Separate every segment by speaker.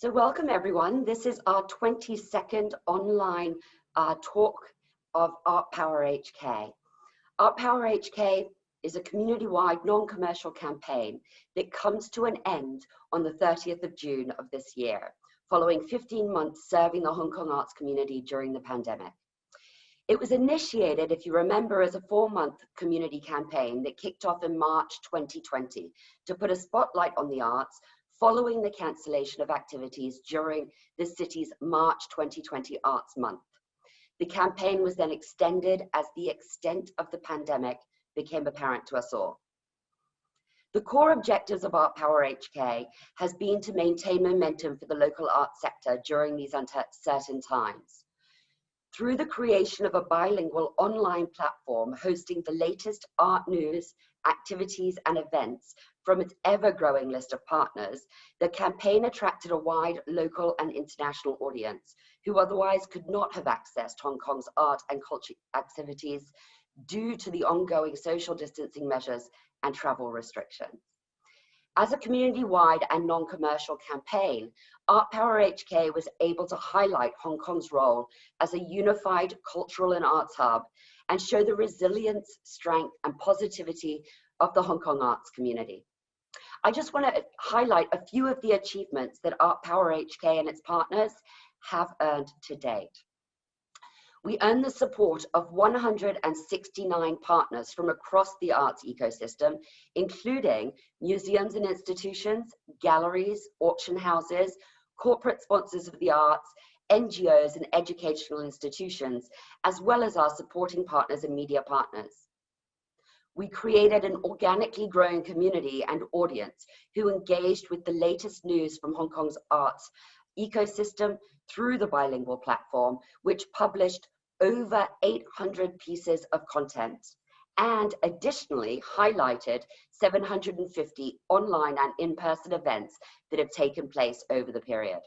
Speaker 1: So welcome everyone. This is our 22nd online talk of Art Power HK. Art Power HK is a community-wide non-commercial campaign that comes to an end on the 30th of June of this year, following 15 months serving the Hong Kong arts community during the pandemic. It was initiated, if you remember, as a 4-month community campaign that kicked off in March 2020 to put a spotlight on the arts following the cancellation of activities during the city's March 2020 Arts Month. The campaign was then extended as the extent of the pandemic became apparent to us all. The core objectives of Art Power HK has been to maintain momentum for the local arts sector during these uncertain times. Through the creation of a bilingual online platform hosting the latest art news, activities and events from its ever-growing list of partners, the campaign attracted a wide local and international audience who otherwise could not have accessed Hong Kong's art and culture activities due to the ongoing social distancing measures and travel restrictions. As a community-wide and non-commercial campaign, Art Power HK was able to highlight Hong Kong's role as a unified cultural and arts hub and show the resilience, strength, and positivity of the Hong Kong arts community. I just want to highlight a few of the achievements that Art Power HK and its partners have earned to date. We earned the support of 169 partners from across the arts ecosystem, including museums and institutions, galleries, auction houses, corporate sponsors of the arts, NGOs and educational institutions, as well as our supporting partners and media partners. We created an organically growing community and audience who engaged with the latest news from Hong Kong's arts ecosystem through the bilingual platform, which published over 800 pieces of content and additionally highlighted 750 online and in-person events that have taken place over the period.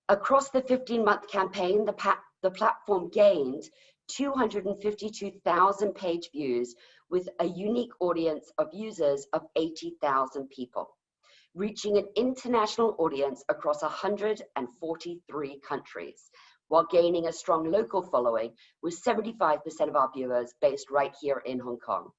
Speaker 1: Across the 15-month campaign, the platform gained 252,000 page views with a unique audience of users of 80,000 people, reaching an international audience across 143 countries, while gaining a strong local following with 75% of our viewers based right here in Hong Kong.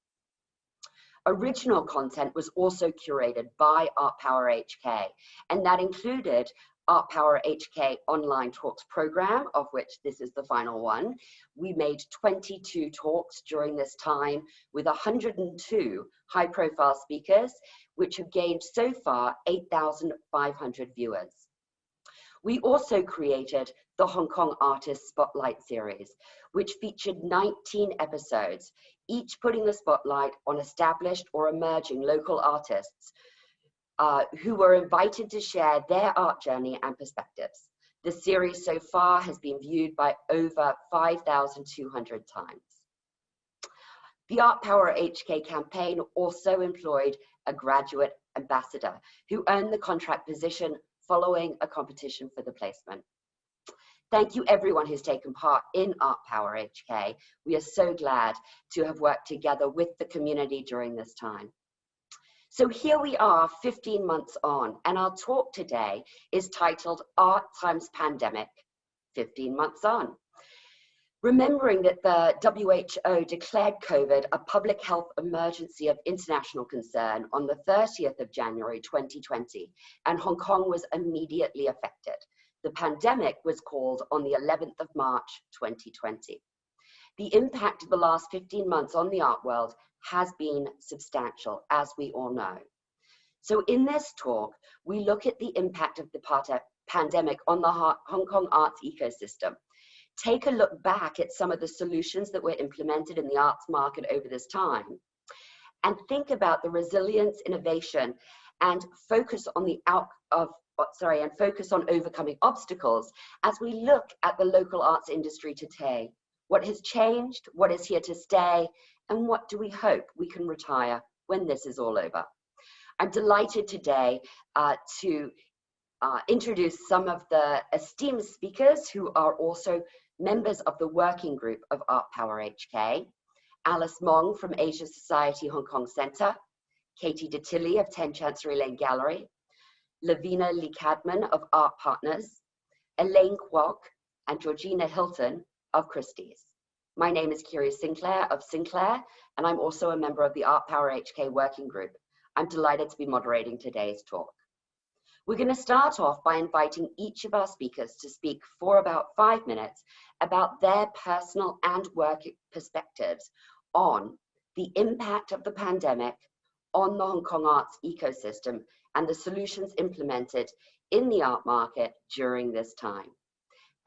Speaker 1: Original content was also curated by Art Power HK, and that included Art Power HK online talks program, of which this is the final one. We made 22 talks during this time with 102 high-profile speakers, which have gained so far 8,500 viewers. We also created the Hong Kong Artist Spotlight series, which featured 19 episodes, each putting the spotlight on established or emerging local artists who were invited to share their art journey and perspectives. The series so far has been viewed by over 5,200 times. The Art Power HK campaign also employed a graduate ambassador who earned the contract position following a competition for the placement. Thank you everyone who's taken part in Art Power HK. We are so glad to have worked together with the community during this time. So here we are 15 months on, and our talk today is titled Art Times Pandemic, 15 months on. Remembering that the WHO declared COVID a public health emergency of international concern on the 30th of January 2020, and Hong Kong was immediately affected. The pandemic was called on the 11th of March 2020. The impact of the last 15 months on the art world has been substantial, as we all know. So in this talk, we look at the impact of the pandemic on the Hong Kong arts ecosystem, take a look back at some of the solutions that were implemented in the arts market over this time, and think about the resilience, innovation, and focus on overcoming obstacles as we look at the local arts industry today. What has changed, what is here to stay, and what do we hope we can retire when this is all over? I'm delighted today to introduce some of the esteemed speakers who are also members of the working group of Art Power HK. Alice Mong from Asia Society Hong Kong Centre, Katie Detilly of 10 Chancery Lane Gallery, Levina Li-Cadman of Art Partners, Elaine Kwok, and Georgina Hilton of Christie's. My name is Kiri Sinclair of Sinclair, and I'm also a member of the Art Power HK working group. I'm delighted to be moderating today's talk. We're going to start off by inviting each of our speakers to speak for about 5 minutes about their personal and work perspectives on the impact of the pandemic on the Hong Kong arts ecosystem and the solutions implemented in the art market during this time.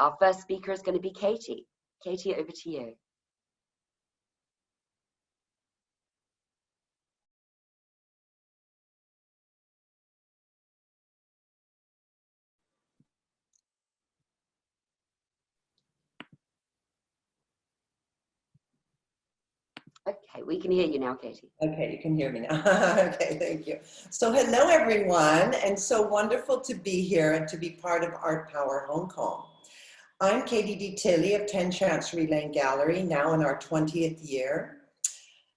Speaker 1: Our first speaker is going to be Katie. Katie, over to you. Okay, we can hear you now, Katie.
Speaker 2: Okay, you can hear me now. Okay, thank you. So hello, everyone, and so wonderful to be here and to be part of Art Power Hong Kong. I'm Katie D. Tilley of 10 Chancery Lane Gallery, now in our 20th year.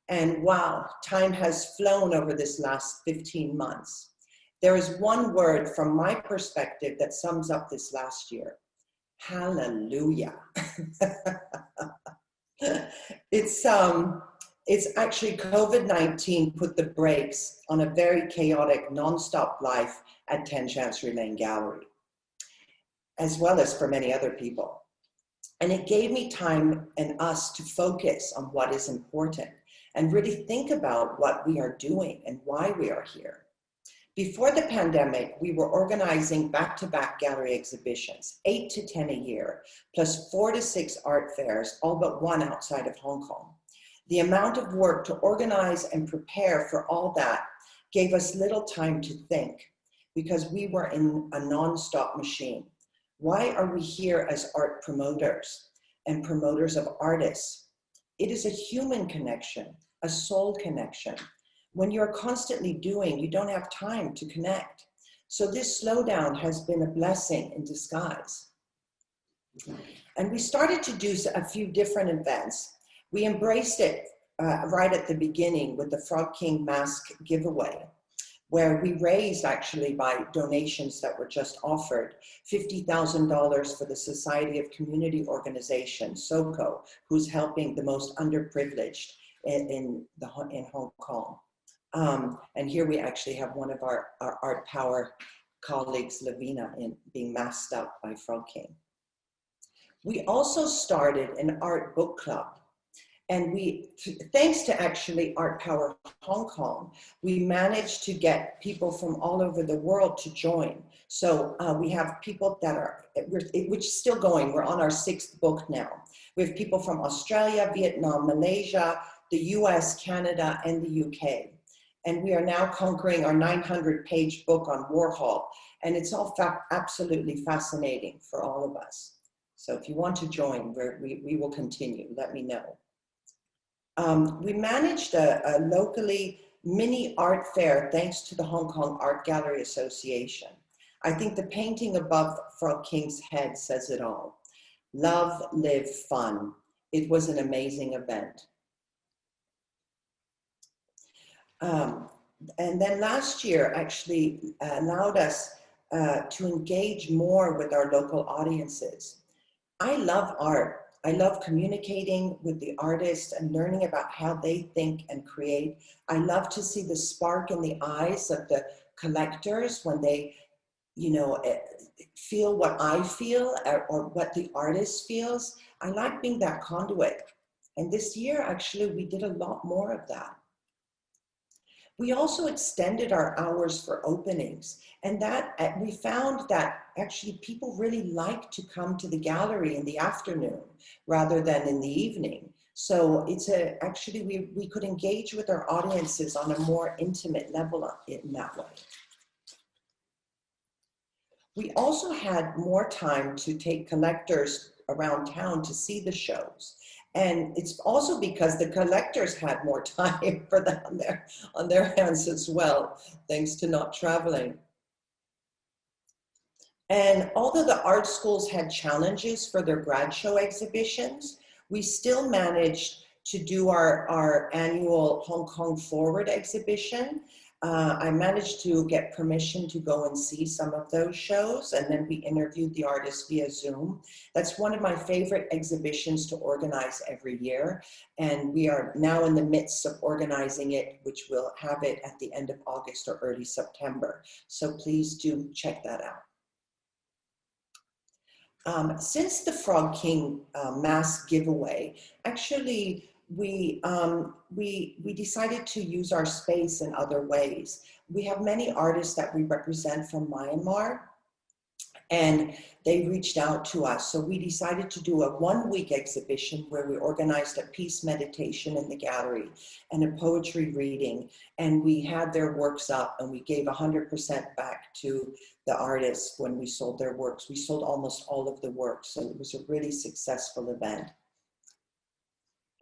Speaker 2: And wow, time has flown over this last 15 months. There is one word from my perspective that sums up this last year. Hallelujah. It's actually COVID-19 put the brakes on a very chaotic, non-stop life at 10 Chancery Lane Gallery, as well as for many other people. And it gave me time and us to focus on what is important and really think about what we are doing and why we are here. Before the pandemic, we were organizing back-to-back gallery exhibitions, 8 to 10 a year, plus 4 to 6 art fairs, all but one outside of Hong Kong. The amount of work to organize and prepare for all that gave us little time to think because we were in a non-stop machine. Why are we here as art promoters and promoters of artists? It is a human connection, a soul connection. When you're constantly doing, you don't have time to connect. So this slowdown has been a blessing in disguise. And we started to do a few different events. We embraced it right at the beginning with the Frog King mask giveaway, where we raised actually by donations that were just offered, $50,000 for the Society of Community Organizations, SOCO, who's helping the most underprivileged in Hong Kong. And here we actually have one of our Art Power colleagues, Levina, being masked up by Frog King. We also started an art book club. And thanks to actually Art Power Hong Kong, we managed to get people from all over the world to join. So we have people that which is still going. We're on our 6th book now. We have people from Australia, Vietnam, Malaysia, the US, Canada, and the UK. And we are now conquering our 900-page book on Warhol. And it's all absolutely fascinating for all of us. So if you want to join, we will continue. Let me know. We managed a locally mini art fair thanks to the Hong Kong Art Gallery Association. I think the painting above Frog King's head says it all. Love, live, fun. It was an amazing event. And then last year actually allowed us to engage more with our local audiences. I love art. I love communicating with the artists and learning about how they think and create. I love to see the spark in the eyes of the collectors when they, feel what I feel or what the artist feels. I like being that conduit. And this year, actually, we did a lot more of that. We also extended our hours for openings, and that we found that actually people really like to come to the gallery in the afternoon rather than in the evening. So it's actually we could engage with our audiences on a more intimate level in that way. We also had more time to take collectors around town to see the shows. And it's also because the collectors had more time for that on their hands as well, thanks to not traveling. And although the art schools had challenges for their grad show exhibitions, we still managed to do our annual Hong Kong Forward exhibition I managed to get permission to go and see some of those shows, and then we interviewed the artists via Zoom. That's one of my favorite exhibitions to organize every year, and we are now in the midst of organizing it, which we'll have it at the end of August or early September. So please do check that out. Since the Frog King mass giveaway, actually, we decided to use our space in other ways. We have many artists that we represent from Myanmar, and they reached out to us. So we decided to do a one-week exhibition where we organized a peace meditation in the gallery and a poetry reading. And we had their works up, and we gave 100% back to the artists when we sold their works. We sold almost all of the works, so it was a really successful event.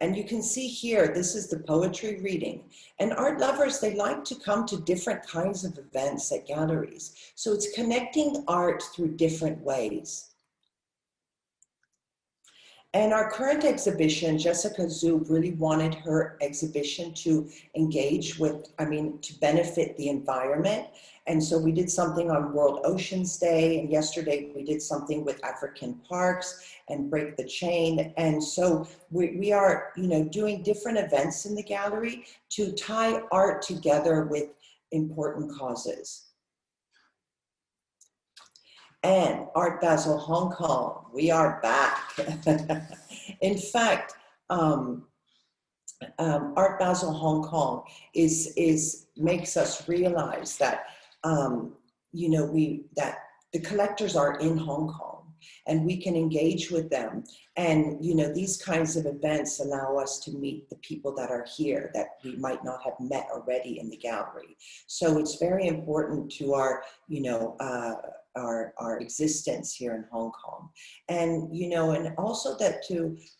Speaker 2: And you can see here, this is the poetry reading. And art lovers, they like to come to different kinds of events at galleries. So it's connecting art through different ways. And our current exhibition, Jessica Zub really wanted her exhibition to engage with, to benefit the environment. And so we did something on World Oceans Day, and yesterday we did something with African parks and Break the Chain. And so we are, doing different events in the gallery to tie art together with important causes. And Art Basel Hong Kong, we are back. In fact, Art Basel Hong Kong makes us realize that that the collectors are in Hong Kong, and we can engage with them. And these kinds of events allow us to meet the people that are here that we might not have met already in the gallery. So it's very important to our our existence here in Hong Kong. And and also that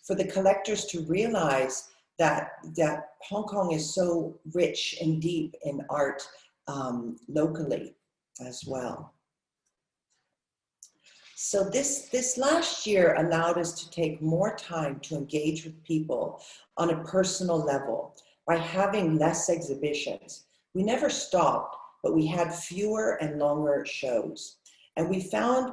Speaker 2: for the collectors to realize that Hong Kong is so rich and deep in art locally as well. So this last year allowed us to take more time to engage with people on a personal level by having less exhibitions. We never stopped, but we had fewer and longer shows. And we found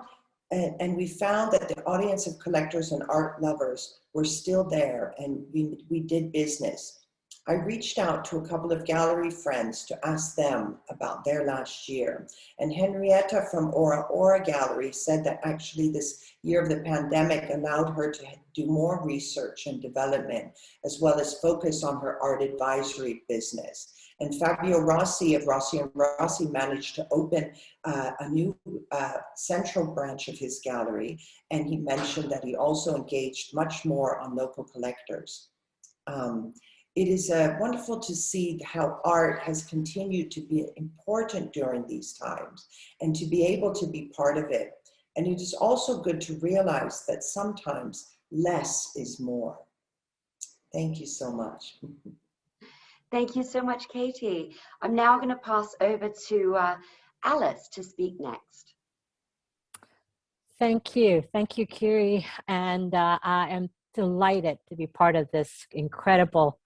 Speaker 2: that the audience of collectors and art lovers were still there, and we did business. I reached out to a couple of gallery friends to ask them about their last year. And Henrietta from Ora Ora Gallery said that actually this year of the pandemic allowed her to do more research and development, as well as focus on her art advisory business. And Fabio Rossi of Rossi & Rossi managed to open a new central branch of his gallery. And he mentioned that he also engaged much more on local collectors. It is wonderful to see how art has continued to be important during these times and to be able to be part of it. And it is also good to realize that sometimes less is more. Thank you so much.
Speaker 1: Thank you so much, Katie. I'm now going to pass over to Alice to speak next.
Speaker 3: Thank you, Kiri. And I am delighted to be part of this incredible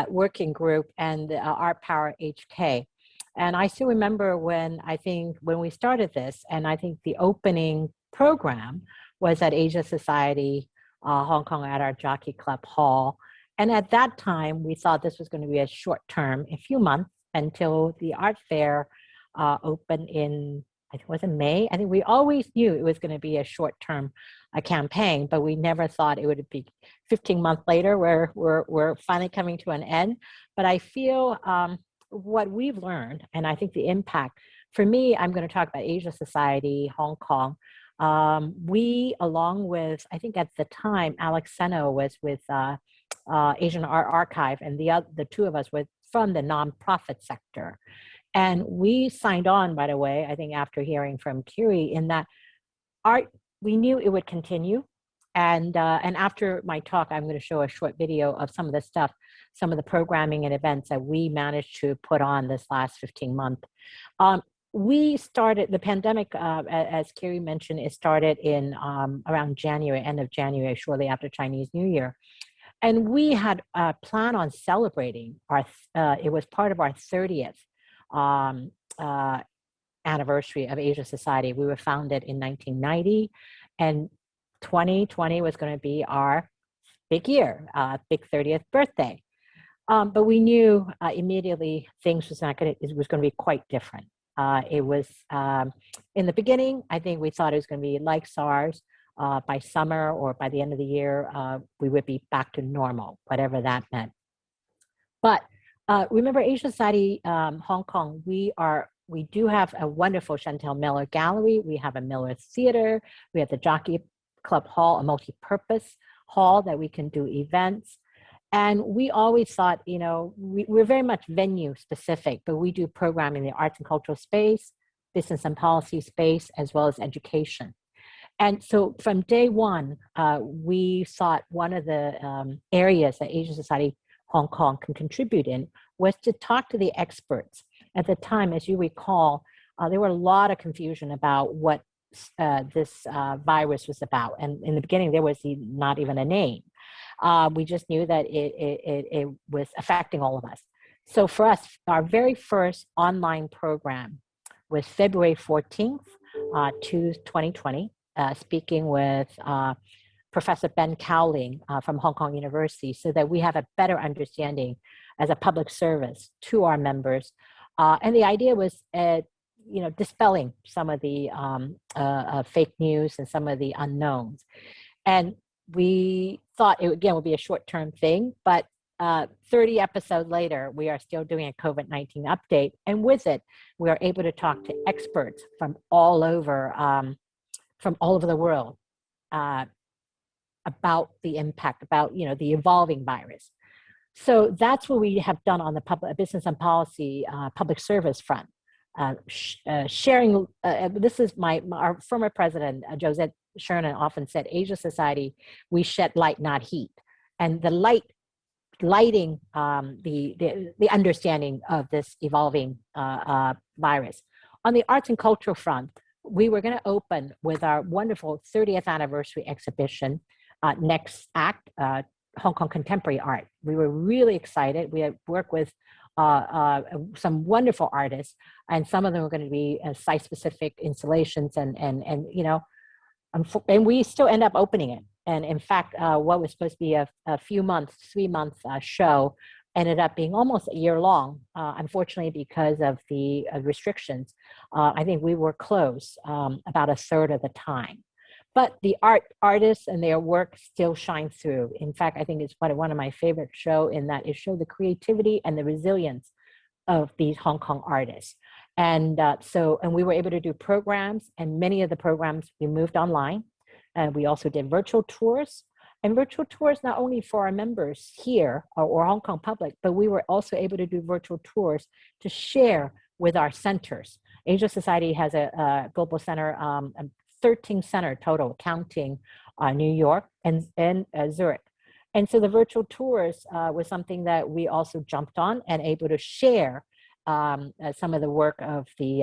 Speaker 3: working group and Art Power HK. And I still remember when we started this, and I think the opening program was at Asia Society Hong Kong at our Jockey Club Hall. And at that time, we thought this was going to be a short term, a few months until the art fair opened in, I think it was in May. I think we always knew it was going to be a short term campaign, but we never thought it would be 15 months later where we're finally coming to an end. But I feel what we've learned, and I think the impact, for me, I'm going to talk about Asia Society, Hong Kong. We, along with, I think at the time, Alex Seno was with Asian Art Archive, and the two of us were from the nonprofit sector. And we signed on, by the way, I think after hearing from Kiri, in that art, we knew it would continue. And after my talk, I'm going to show a short video of some of the stuff, some of the programming and events that we managed to put on this last 15 months. We started, the pandemic, as Kiri mentioned, it started in around January, end of January, shortly after Chinese New Year. And we had planned on celebrating it was part of our 30th um, anniversary of Asia Society. We were founded in 1990, and 2020 was going to be our big year, big 30th birthday. But we knew immediately things was not going to, it was going to be quite different. It was in the beginning, I think we thought it was going to be like SARS. By summer or by the end of the year, we would be back to normal, whatever that meant. But remember, Asia Society Hong Kong, we do have a wonderful Chantel Miller Gallery. We have a Miller Theater. We have the Jockey Club Hall, a multi-purpose hall that we can do events. And we always thought, you know, we're very much venue specific, but we do programming in the arts and cultural space, business and policy space, as well as education. And so from day one, we thought one of the areas that Asia Society Hong Kong can contribute in was to talk to the experts. At the time, as you recall, there were a lot of confusion about what this virus was about. And in the beginning, there was not even a name. We just knew that it was affecting all of us. So for us, our very first online program was February 14th to 2020, speaking with Professor Ben Cowling from Hong Kong University, so that we have a better understanding as a public service to our members. And the idea was, you know, dispelling some of the fake news and some of the unknowns. And we thought it, again, would be a short-term thing, but 30 episodes later, we are still doing a COVID-19 update. And with it, we are able to talk to experts from all over the world about the impact, about, you know, the evolving virus. So that's what we have done on the public business and policy public service front. Sharing, this is our former president, Josette Sherman, often said, Asia Society, we shed light, not heat. And the lighting the understanding of this evolving virus. On the arts and cultural front, we were going to open with our wonderful 30th anniversary exhibition, Next Act, Hong Kong Contemporary Art. We were really excited. We had worked with some wonderful artists, and some of them were going to be site-specific installations, and you know, and we still end up opening it. And in fact, what was supposed to be a few months, 3-month show ended up being almost a year long, unfortunately, because of the restrictions. I think we were closed about a third of the time. But the artists and their work still shines through. In fact, I think it's one of my favorite shows, in that it showed the creativity and the resilience of these Hong Kong artists. And and we were able to do programs, and many of the programs we moved online. We also did virtual tours, and virtual tours not only for our members here or Hong Kong public, but we were also able to do virtual tours to share with our centers. Asia Society has a global center, 13 center total, counting New York and Zurich. And so the virtual tours was something that we also jumped on and able to share some of the work of the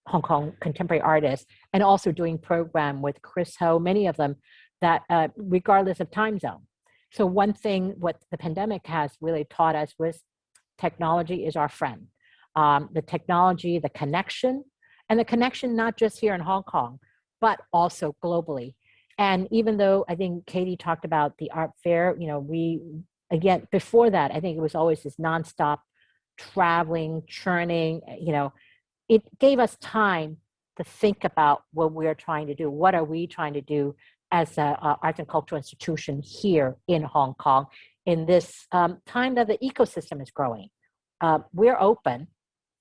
Speaker 3: Hong Kong contemporary artists, and also doing program with Chris Ho, many of them that regardless of time zone. So one thing what the pandemic has really taught us was technology is our friend. The technology, the connection, and the connection not just here in Hong Kong, but also globally. And even though I think Katie talked about the art fair, you know, we, again, before that, I think it was always this nonstop traveling, churning, you know, it gave us time to think about what we're trying to do. What are we trying to do as an arts and cultural institution here in Hong Kong in this time that the ecosystem is growing? We're open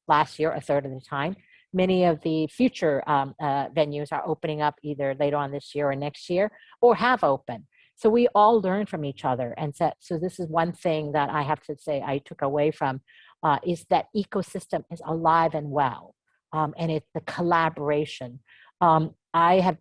Speaker 3: last year, a third of the time. Many of the future venues are opening up either later on this year or next year, or have opened. So we all learn from each other. And so this is one thing that I have to say I took away from, is that ecosystem is alive and well. And it's the collaboration. I have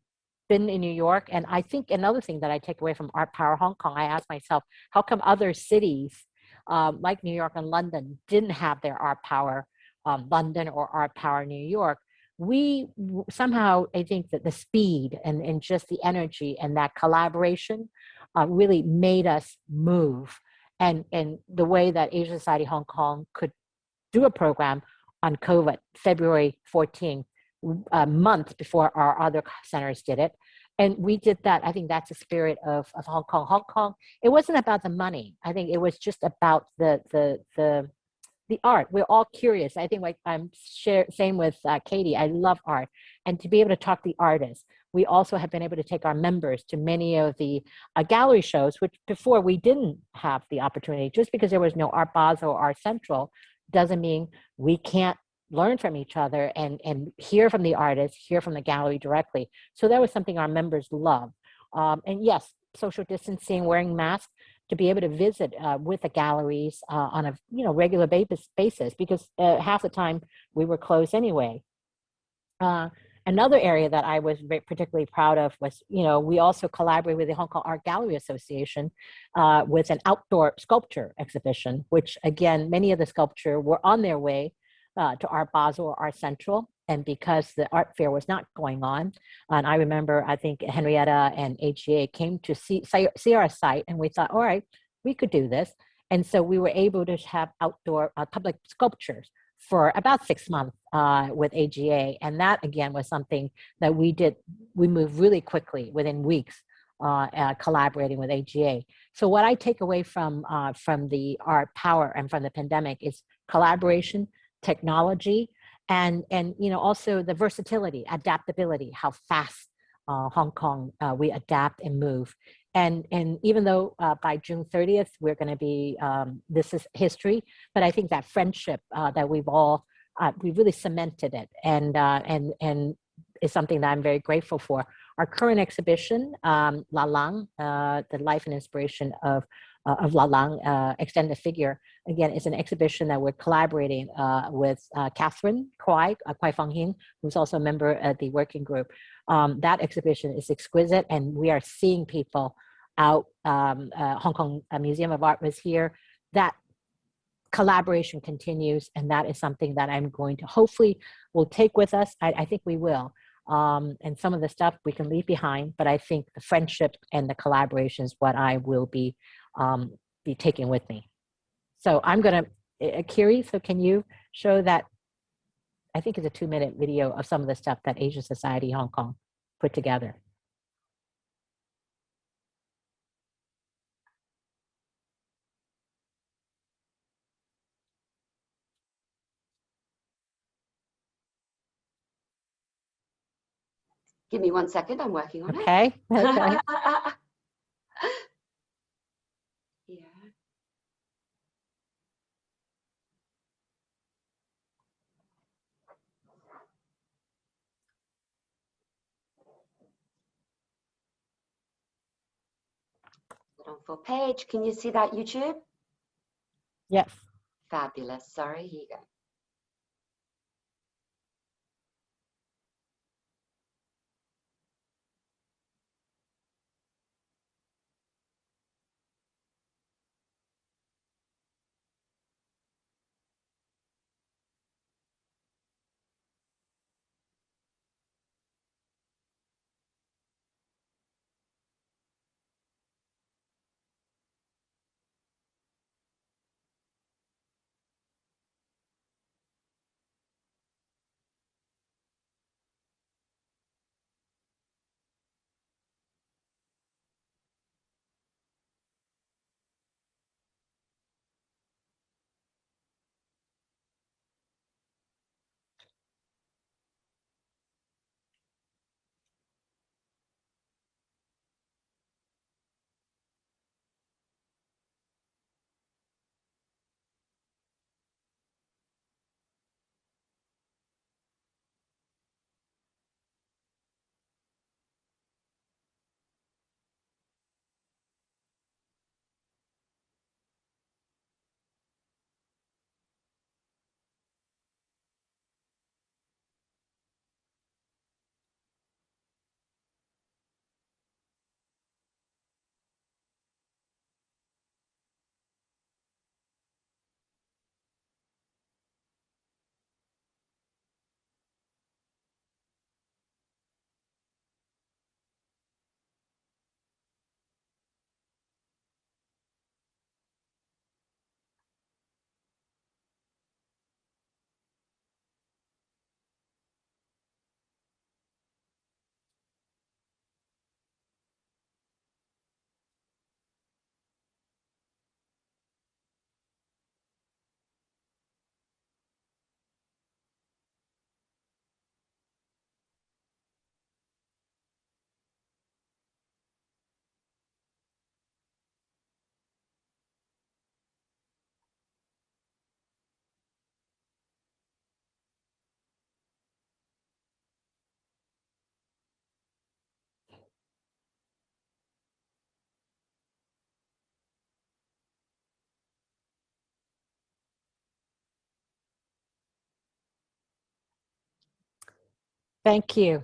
Speaker 3: been in New York, and I think another thing that I take away from Art Power Hong Kong, I ask myself, how come other cities like New York and London didn't have their Art Power London or Art Power New York? We somehow, I think that the speed and just the energy and that collaboration really made us move. And the way that Asia Society Hong Kong could do a program on COVID, February 14th, a month before our other centers did it. And we did that. I think that's the spirit of Hong Kong. Hong Kong, it wasn't about the money. I think it was just about the art. We're all curious. I think like same with Katie. I love art, and to be able to talk to the artists. We also have been able to take our members to many of the gallery shows, which before we didn't have the opportunity. Just because there was no Art Basel or Art Central doesn't mean we can't learn from each other and hear from the artists, hear from the gallery directly. So that was something our members love. And yes, social distancing, wearing masks, to be able to visit with the galleries on a regular basis, because half the time we were closed anyway. Another area that I was particularly proud of was, we also collaborated with the Hong Kong Art Gallery Association with an outdoor sculpture exhibition, which again, many of the sculpture were on their way to Art Basel or Art Central. And because the art fair was not going on, and I remember, I think Henrietta and AGA came to see our site, and we thought, all right, we could do this. And so we were able to have outdoor public sculptures for about 6 months with AGA. And that, again, was something that we did. We moved really quickly within weeks, collaborating with AGA. So what I take away from the art power and from the pandemic is collaboration, technology, and also the versatility, adaptability, how fast Hong Kong we adapt and move. And even though by June 30th we're going to be this is history, but I think that friendship that we've really cemented it, and is something that I'm very grateful for. Our current exhibition, La Lang, the life and inspiration of La Lang, extended figure, again, is an exhibition that we're collaborating with Catherine Kwai Fong Hing, who's also a member of the working group. That exhibition is exquisite, and we are seeing people out. Hong Kong Museum of Art was here. That collaboration continues, and that is something that I'm going to hopefully will take with us. I think we will. And some of the stuff we can leave behind, but I think the friendship and the collaboration is what I will be taking with me. So I'm going to, Kiri, so can you show that? I think it's a 2-minute video of some of the stuff that Asian Society Hong Kong put together.
Speaker 1: Give me 1 second, I'm working on it.
Speaker 3: Okay.
Speaker 1: Yeah. On full page. Can you see that, YouTube?
Speaker 3: Yes.
Speaker 1: Fabulous. Sorry, here you go.
Speaker 3: Thank you.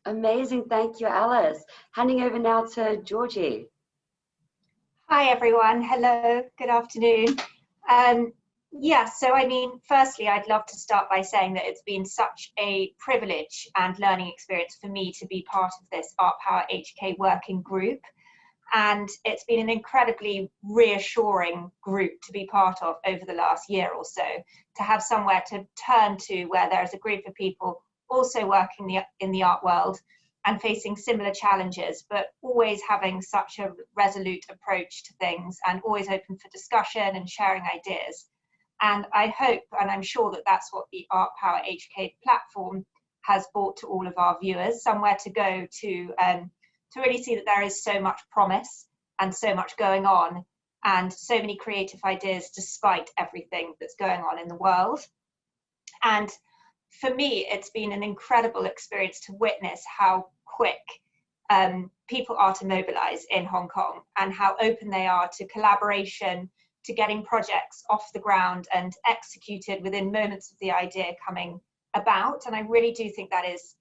Speaker 1: Amazing. Thank you, Alice. Handing over now to Georgie.
Speaker 4: Hi, everyone. Hello. Good afternoon. Yeah, so I mean, firstly, I'd love to start by saying that it's been such a privilege and learning experience for me to be part of this Art Power HK working group. And it's been an incredibly reassuring group to be part of over the last year or so, to have somewhere to turn to where there's a group of people also working in the art world and facing similar challenges, but always having such a resolute approach to things and always open for discussion and sharing ideas. And I hope, and I'm sure that that's what the Art Power HK platform has brought to all of our viewers, somewhere to go to really see that there is so much promise and so much going on and so many creative ideas despite everything that's going on in the world. And for me, it's been an incredible experience to witness how quick people are to mobilize in Hong Kong and how open they are to collaboration, to getting projects off the ground and executed within moments of the idea coming about. And I really do think that is,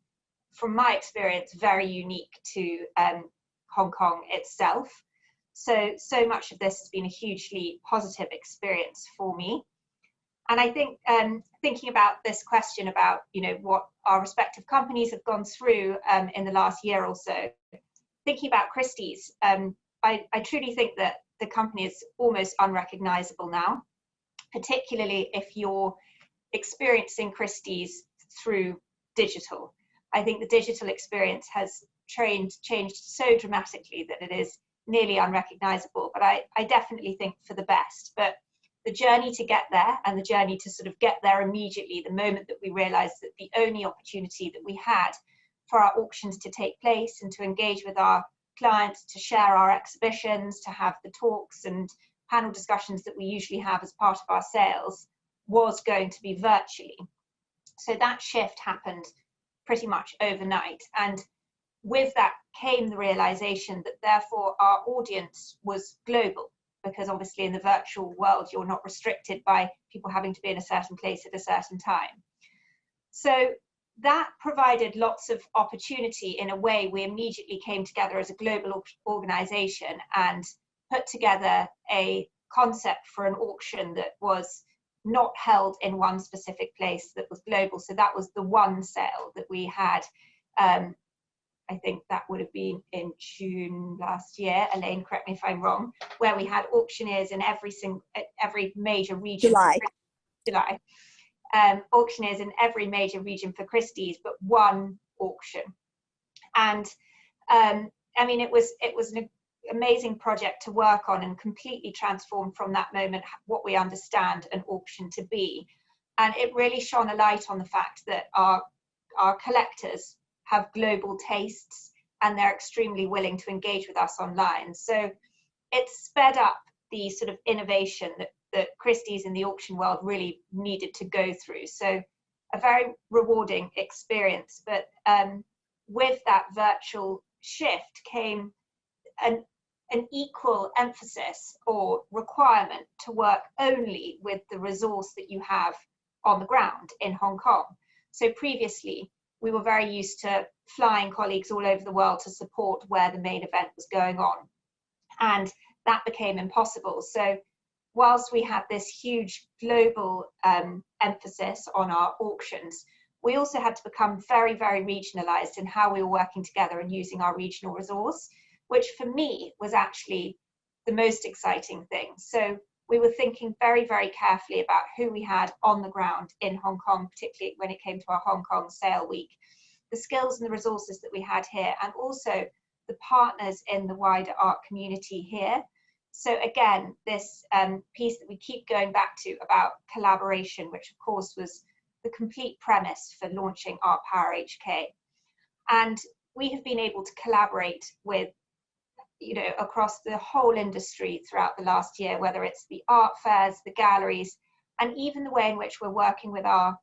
Speaker 4: from my experience, very unique to Hong Kong itself. So much of this has been a hugely positive experience for me. And I think thinking about this question about, you know, what our respective companies have gone through in the last year or so, thinking about Christie's, I truly think that the company is almost unrecognizable now, particularly if you're experiencing Christie's through digital. I think the digital experience has changed so dramatically that it is nearly unrecognizable, but I definitely think for the best. But the journey to get there and the journey to sort of get there immediately, the moment that we realized that the only opportunity that we had for our auctions to take place and to engage with our clients, to share our exhibitions, to have the talks and panel discussions that we usually have as part of our sales was going to be virtually. So that shift happened pretty much overnight. And with that came the realization that therefore our audience was global, because obviously in the virtual world, you're not restricted by people having to be in a certain place at a certain time. So that provided lots of opportunity. In a way, we immediately came together as a global organization and put together a concept for an auction that was not held in one specific place, that was global. So that was the one sale that we had. I think that would have been in June last year. Elaine, correct me if I'm wrong, where we had auctioneers in every major region. July. Auctioneers in every major region for Christie's, but one auction. And I mean, it was an amazing project to work on and completely transformed from that moment what we understand an auction to be. And it really shone a light on the fact that our collectors have global tastes and they're extremely willing to engage with us online. So it sped up the sort of innovation that Christie's in the auction world really needed to go through. So a very rewarding experience. But with that virtual shift came an equal emphasis or requirement to work only with the resource that you have on the ground in Hong Kong. So previously, we were very used to flying colleagues all over the world to support where the main event was going on. And that became impossible. So whilst we had this huge global emphasis on our auctions, we also had to become very, very regionalized in how we were working together and using our regional resource, which for me was actually the most exciting thing. So we were thinking very, very carefully about who we had on the ground in Hong Kong, particularly when it came to our Hong Kong sale week, the skills and the resources that we had here, and also the partners in the wider art community here. So again, this piece that we keep going back to about collaboration, which of course was the complete premise for launching Art Power HK. And we have been able to collaborate with, you know, across the whole industry throughout the last year, whether it's the art fairs, the galleries, and even the way in which we're working with our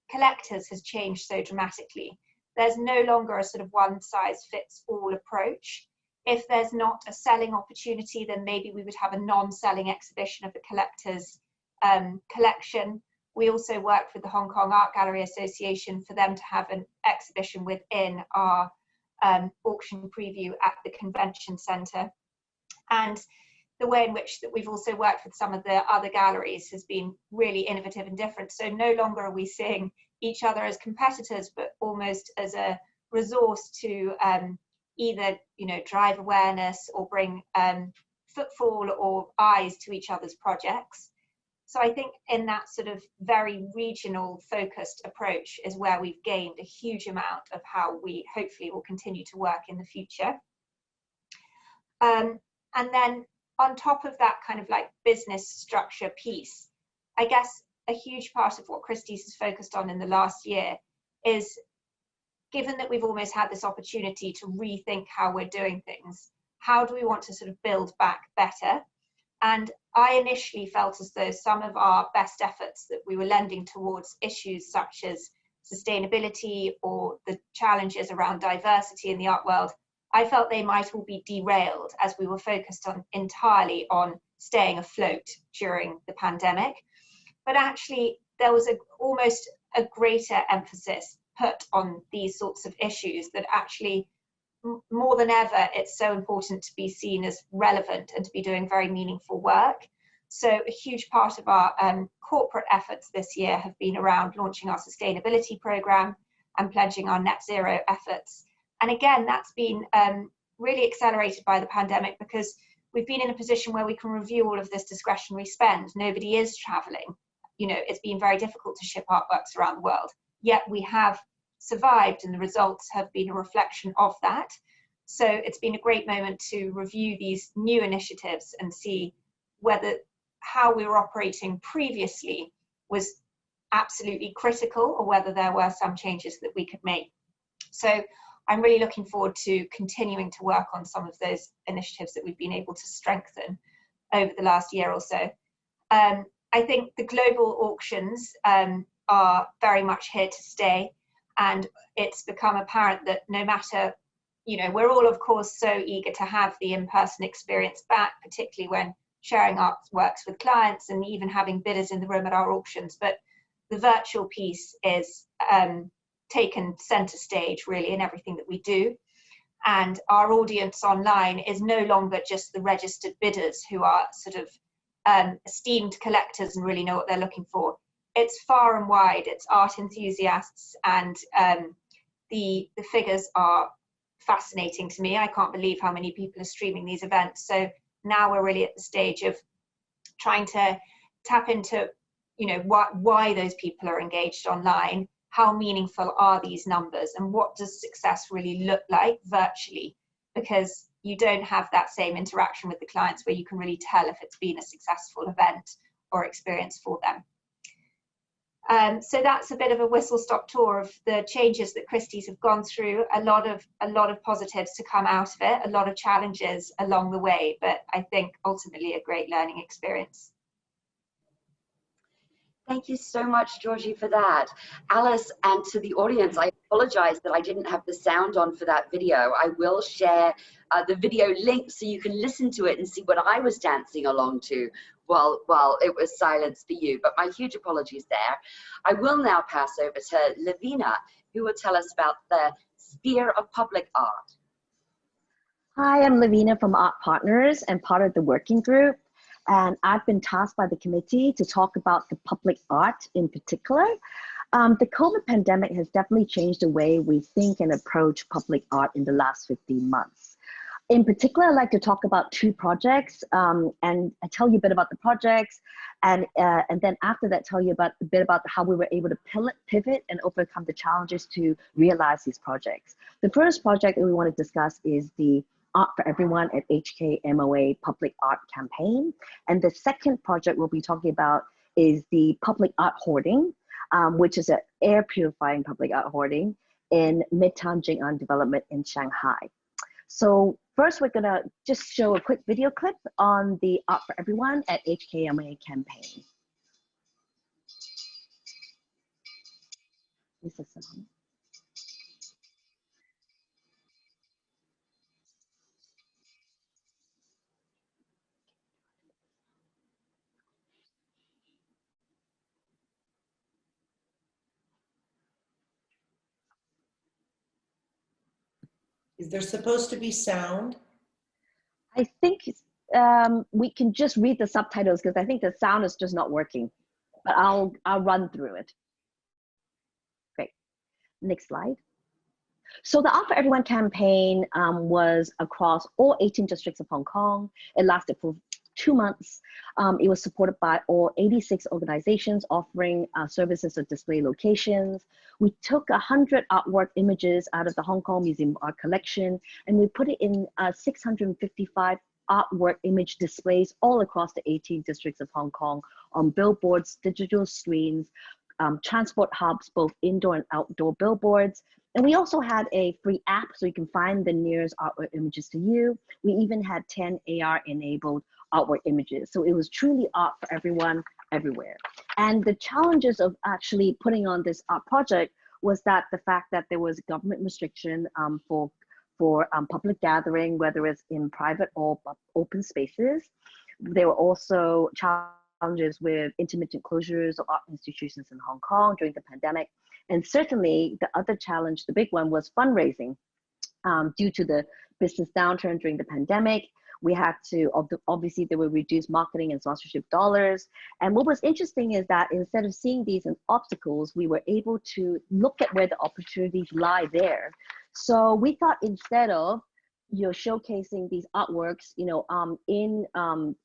Speaker 4: collectors has changed so dramatically. There's no longer a sort of one size fits all approach. If there's not a selling opportunity, then maybe we would have a non-selling exhibition of the collector's collection. we also worked with the Hong Kong Art Gallery Association for them to have an exhibition within our auction preview at the convention centre. And the way in which that we've also worked with some of the other galleries has been really innovative and different. So no longer are we seeing each other as competitors, but almost as a resource to either, you know, drive awareness or bring footfall or eyes to each other's projects. So I think in that sort of very regional focused approach is where we've gained a huge amount of how we hopefully will continue to work in the future. And then on top of that kind of like business structure piece, I guess a huge part of what Christie has focused on in the last year is, given that we've almost had this opportunity to rethink how we're doing things, how do we want to sort of build back better? And I initially felt as though some of our best efforts that we were lending towards issues such as sustainability or the challenges around diversity in the art world, I felt they might all be derailed as we were focused on entirely on staying afloat during the pandemic. But actually, there was almost a greater emphasis put on these sorts of issues that actually, more than ever, it's so important to be seen as relevant and to be doing very meaningful work. So a huge part of our corporate efforts this year have been around launching our sustainability program and pledging our net zero efforts. And again, that's been really accelerated by the pandemic because we've been in a position where we can review all of this discretionary spend. Nobody is traveling. You know, it's been very difficult to ship artworks around the world, yet we have survived and the results have been a reflection of that. So it's been a great moment to review these new initiatives and see whether how we were operating previously was absolutely critical or whether there were some changes that we could make. So I'm really looking forward to continuing to work on some of those initiatives that we've been able to strengthen over the last year or so. I think the global auctions are very much here to stay, and it's become apparent that no matter, you know, we're all of course so eager to have the in-person experience back, particularly when sharing artworks with clients and even having bidders in the room at our auctions, but the virtual piece is taken center stage really in everything that we do. And our audience online is no longer just the registered bidders who are sort of esteemed collectors and really know what they're looking for. It's far and wide, it's art enthusiasts, and the figures are fascinating to me. I can't believe how many people are streaming these events. So now we're really at the stage of trying to tap into, you know, why those people are engaged online, how meaningful are these numbers, and what does success really look like virtually, because you don't have that same interaction with the clients where you can really tell if it's been a successful event or experience for them. So that's a bit of a whistle-stop tour of the changes that Christie's have gone through. A lot of positives to come out of it, a lot of challenges along the way, but I think ultimately a great learning experience.
Speaker 1: Thank you so much, Georgie, for that. Alice, and to the audience, I apologize that I didn't have the sound on for that video. I will share the video link so you can listen to it and see what I was dancing along to while it was silence for you. But my huge apologies there. I will now pass over to Levina, who will tell us about the sphere of public art.
Speaker 5: Hi, I'm Levina from Art Partners and part of the working group. And I've been tasked by the committee to talk about the public art in particular. The COVID pandemic has definitely changed the way we think and approach public art in the last 15 months. In particular, I'd like to talk about two projects and I tell you a bit about the projects, and then after that tell you a bit about how we were able to pivot and overcome the challenges to realize these projects. The first project that we want to discuss is the Art for Everyone at HKMOA Public Art Campaign. And the second project we'll be talking about is the public art hoarding, which is an air purifying public art hoarding in Midtown Jing'an development in Shanghai. So first we're gonna just show a quick video clip on the Art for Everyone at HKMOA campaign. This is some.
Speaker 2: Is there supposed to be sound?
Speaker 5: I think we can just read the subtitles because I think the sound is just not working. But I'll run through it. Great. Next slide. So the Art for Everyone campaign was across all 18 districts of Hong Kong. It lasted for 2 months. It was supported by all 86 organizations offering services at display locations. We took 100 artwork images out of the Hong Kong Museum Art Collection, and we put it in 655 artwork image displays all across the 18 districts of Hong Kong on billboards, digital screens, transport hubs, both indoor and outdoor billboards. And we also had a free app so you can find the nearest artwork images to you. We even had 10 AR enabled artwork images. So it was truly art for everyone, everywhere. And the challenges of actually putting on this art project was that the fact that there was government restriction for public gathering, whether it's in private or open spaces. There were also challenges with intermittent closures of art institutions in Hong Kong during the pandemic. And certainly the other challenge, the big one, was fundraising. Due to the business downturn during the pandemic, we had to, obviously there were reduced marketing and sponsorship dollars. And what was interesting is that instead of seeing these as obstacles, we were able to look at where the opportunities lie there. So we thought instead of showcasing these artworks, in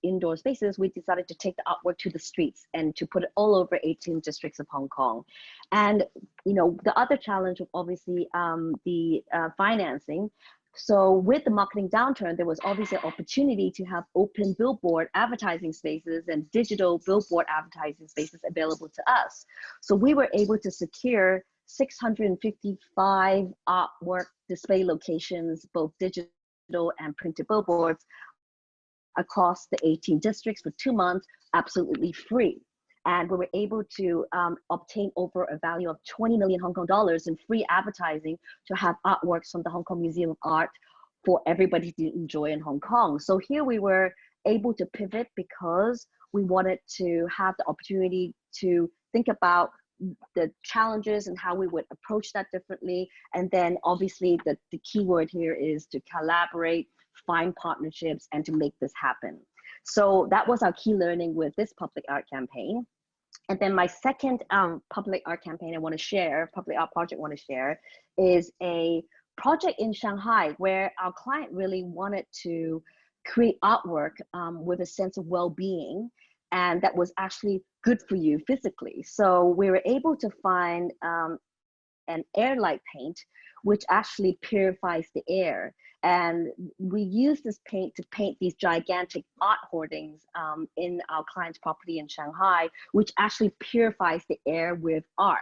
Speaker 5: indoor spaces, we decided to take the artwork to the streets and to put it all over 18 districts of Hong Kong. And the other challenge of obviously the financing. So with the marketing downturn, there was obviously an opportunity to have open billboard advertising spaces and digital billboard advertising spaces available to us. So we were able to secure 655 artwork display locations, both digital and printed billboards across the 18 districts for 2 months, absolutely free. And we were able to obtain over a value of 20 million Hong Kong dollars in free advertising to have artworks from the Hong Kong Museum of Art for everybody to enjoy in Hong Kong. So here we were able to pivot because we wanted to have the opportunity to think about the challenges and how we would approach that differently. And then obviously the key word here is to collaborate, find partnerships, and to make this happen. So that was our key learning with this public art campaign. And then my second public art campaign I want to share, public art project I want to share, is a project in Shanghai where our client really wanted to create artwork with a sense of well-being, and that was actually good for you physically. So we were able to find an air light paint, which actually purifies the air. And we use this paint to paint these gigantic art hoardings in our client's property in Shanghai, which actually purifies the air with art.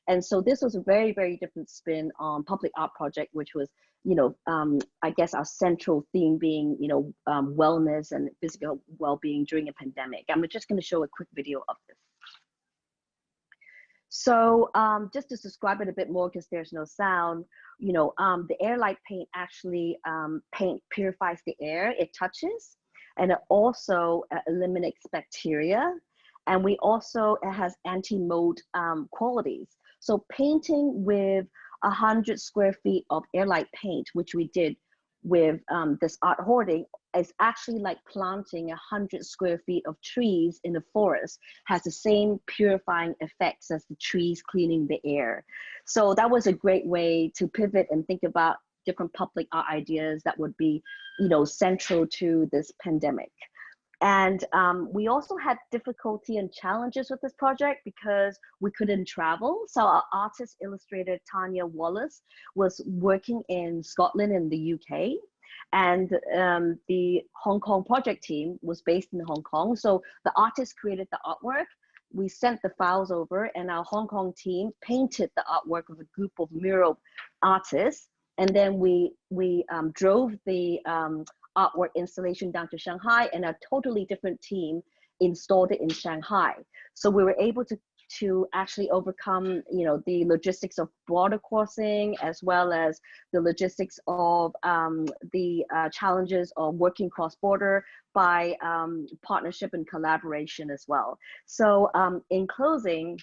Speaker 5: And so this was a very, very different spin on public art project, which was, I guess our central theme being, wellness and physical well-being during a pandemic. I'm just going to show a quick video of this. So just to describe it a bit more, because there's no sound, the air light paint actually purifies the air it touches, and it also eliminates bacteria. And it has anti-mold qualities. So painting with 100 square feet of air light paint, which we did with this art hoarding, is actually like planting 100 square feet of trees in the forest, has the same purifying effects as the trees cleaning the air. So that was a great way to pivot and think about different public art ideas that would be, central to this pandemic. And we also had difficulty and challenges with this project because we couldn't travel. So our artist illustrator, Tanya Wallace, was working in Scotland and the UK. And the Hong Kong project team was based in Hong Kong. So the artist created the artwork. We sent the files over, and our Hong Kong team painted the artwork of a group of mural artists. And then we drove the artwork installation down to Shanghai, and a totally different team installed it in Shanghai. So we were able to actually overcome, the logistics of border crossing, as well as the logistics of the challenges of working cross-border by partnership and collaboration as well. So in closing,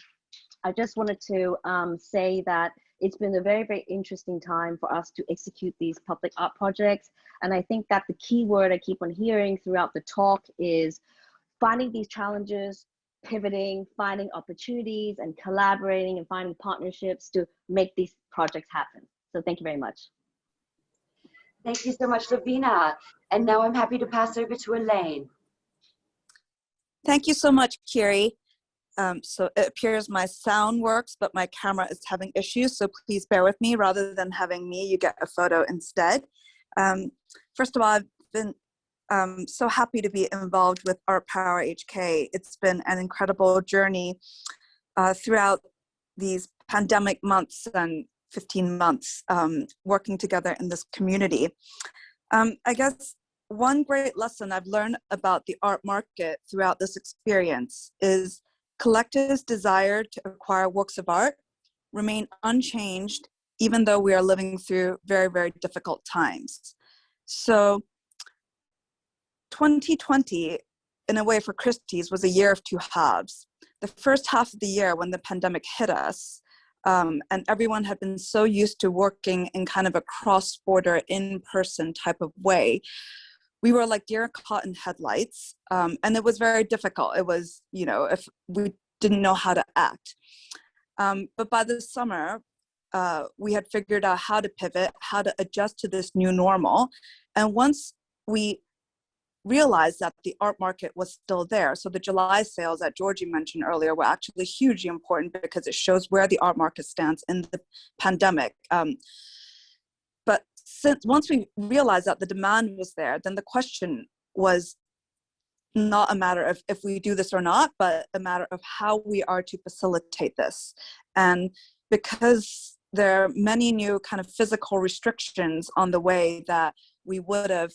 Speaker 5: I just wanted to say that it's been a very, very interesting time for us to execute these public art projects. And I think that the key word I keep on hearing throughout the talk is finding these challenges, pivoting, finding opportunities, and collaborating and finding partnerships to make these projects happen. So thank you very much.
Speaker 1: Thank you so much, Levina. And now I'm happy to pass over to Elaine.
Speaker 6: Thank you so much, Kiri. So it appears my sound works, but my camera is having issues, so please bear with me. Rather than having me, you get a photo instead. First of all, I've been so happy to be involved with Art Power HK. It's been an incredible journey throughout these pandemic months and 15 months working together in this community. I guess one great lesson I've learned about the art market throughout this experience is collectives' desire to acquire works of art remain unchanged, even though we are living through very, very difficult times. So 2020, in a way for Christie's, was a year of two halves. The first half of the year when the pandemic hit us, and everyone had been so used to working in kind of a cross-border, in-person type of way, we were like deer caught in headlights, and it was very difficult. It was, you know, if we didn't know how to act. But by the summer, we had figured out how to pivot, how to adjust to this new normal. And once we realized that the art market was still there, so the July sales that Georgie mentioned earlier were actually hugely important because it shows where the art market stands in the pandemic. But once we realized that the demand was there, then the question was not a matter of if we do this or not, but a matter of how we are to facilitate this. And because there are many new kind of physical restrictions on the way that we would have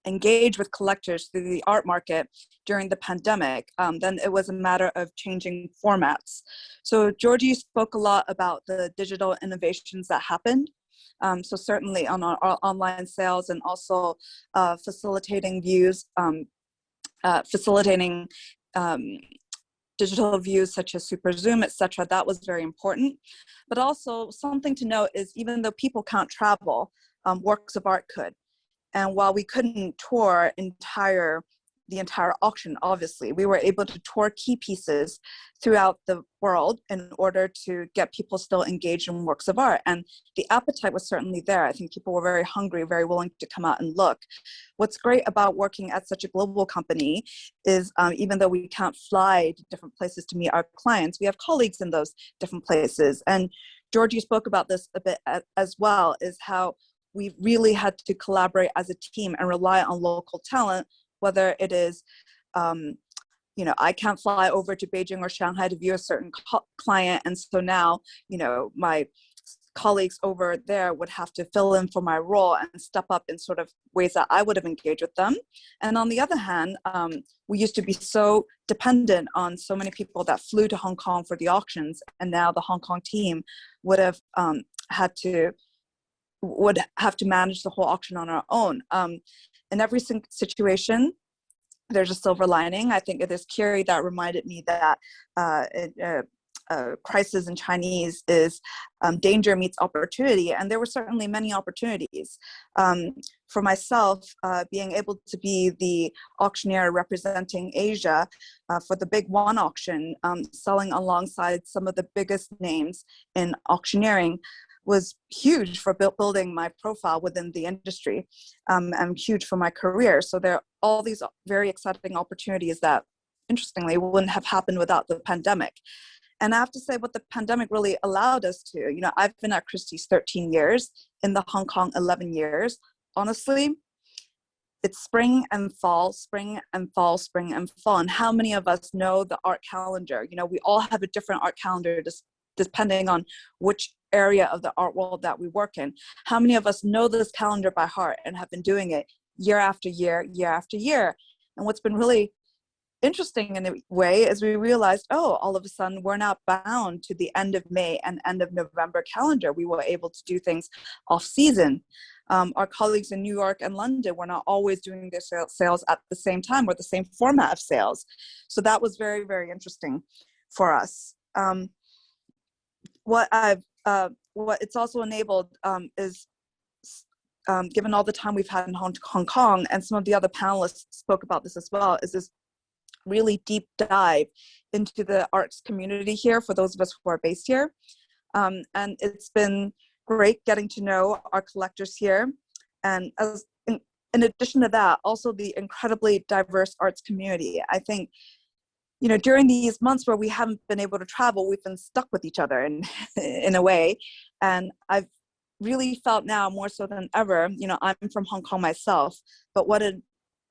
Speaker 6: engaged with collectors through the art market during the pandemic, then it was a matter of changing formats. So Georgie spoke a lot about the digital innovations that happened. So certainly on our online sales, and also facilitating views, facilitating digital views such as Super Zoom, etc. That was very important. But also something to note is even though people can't travel, works of art could. And while we couldn't tour the entire auction, obviously, we were able to tour key pieces throughout the world in order to get people still engaged in works of art. And the appetite was certainly there. I think people were very hungry, very willing to come out and look. What's great about working at such a global company is even though we can't fly to different places to meet our clients, we have colleagues in those different places. And Georgie spoke about this a bit as well, is how we really had to collaborate as a team and rely on local talent, whether it is, you know, I can't fly over to Beijing or Shanghai to view a certain client. And so now, you know, my colleagues over there would have to fill in for my role and step up in sort of ways that I would have engaged with them. And on the other hand, we used to be so dependent on so many people that flew to Hong Kong for the auctions. And now the Hong Kong team would have would have to manage the whole auction on our own. In every situation, there's a silver lining. I think it is Kiri that reminded me that crisis in Chinese is danger meets opportunity, and there were certainly many opportunities. For myself, being able to be the auctioneer representing Asia for the Big One auction, selling alongside some of the biggest names in auctioneering, was huge for building my profile within the industry, and huge for my career. So there are all these very exciting opportunities that, interestingly, wouldn't have happened without the pandemic. And I have to say what the pandemic really allowed us to, you know, I've been at Christie's 13 years, in the Hong Kong 11 years. Honestly, it's spring and fall, spring and fall, spring and fall. And how many of us know the art calendar? You know, we all have a different art calendar depending on which area of the art world that we work in. How many of us know this calendar by heart and have been doing it year after year, year after year? And what's been really interesting in a way is we realized, oh, all of a sudden we're not bound to the end of May and end of November calendar. We were able to do things off season. Our colleagues in New York and London were not always doing their sales at the same time or the same format of sales. So that was very, very interesting for us. What I've what it's also enabled is, given all the time we've had in Hong Kong, and some of the other panelists spoke about this as well, is this really deep dive into the arts community here for those of us who are based here. And it's been great getting to know our collectors here. And as in addition to that, also the incredibly diverse arts community. I think, you know, during these months where we haven't been able to travel, we've been stuck with each other in a way. And I've really felt now more so than ever, you know, I'm from Hong Kong myself, but what a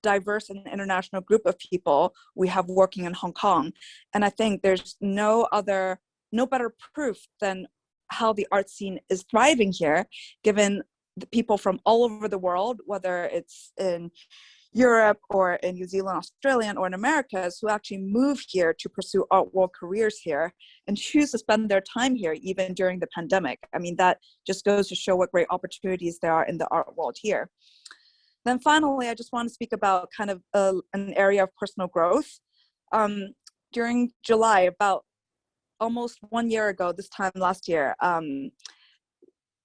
Speaker 6: diverse and international group of people we have working in Hong Kong. And I think there's no better proof than how the art scene is thriving here, given the people from all over the world, whether it's in Europe or in New Zealand, Australia, or in Americas, who actually move here to pursue art world careers here and choose to spend their time here even during the pandemic. I mean, that just goes to show what great opportunities there are in the art world here. Then finally, I just want to speak about kind of an area of personal growth. During July, about almost 1 year ago, this time last year,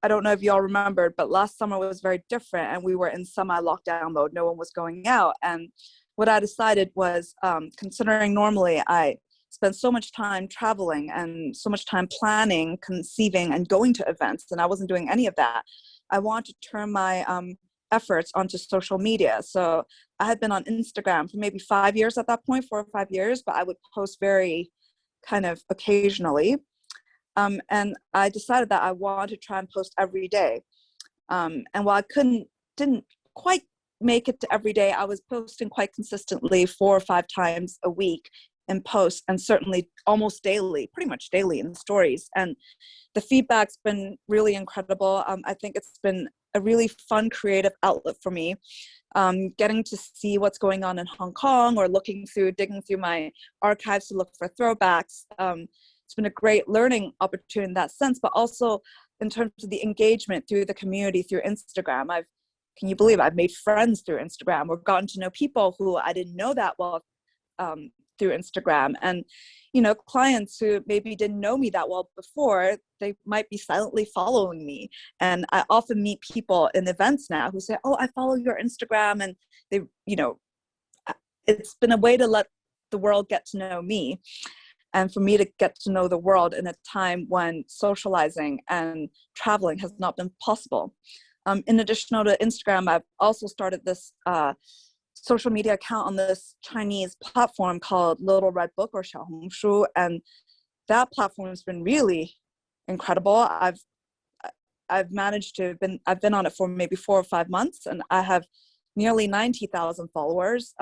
Speaker 6: I don't know if you all remembered, but last summer was very different and we were in semi-lockdown mode. No one was going out. And what I decided was, considering normally I spend so much time traveling and so much time planning, conceiving, and going to events, and I wasn't doing any of that, I want to turn my efforts onto social media. So I had been on Instagram for maybe 5 years at that point, 4 or 5 years, but I would post very kind of occasionally. And I decided that I wanted to try and post every day. And while I didn't quite make it to every day, I was posting quite consistently 4 or 5 times a week in posts, and certainly almost daily, pretty much daily in stories. And the feedback's been really incredible. I think it's been a really fun creative outlet for me. Getting to see what's going on in Hong Kong, or digging through my archives to look for throwbacks. It's been a great learning opportunity in that sense, but also in terms of the engagement through the community through Instagram. Can you believe I've made friends through Instagram, or gotten to know people who I didn't know that well through Instagram. And, you know, clients who maybe didn't know me that well before, they might be silently following me. And I often meet people in events now who say, oh, I follow your Instagram. And they, you know, it's been a way to let the world get to know me, and for me to get to know the world in a time when socializing and traveling has not been possible. In addition to Instagram, I've also started this social media account on this Chinese platform called Little Red Book, or Xiaohongshu, and that platform has been really incredible. I've been on it for maybe 4 or 5 months, and I have nearly 90,000 followers.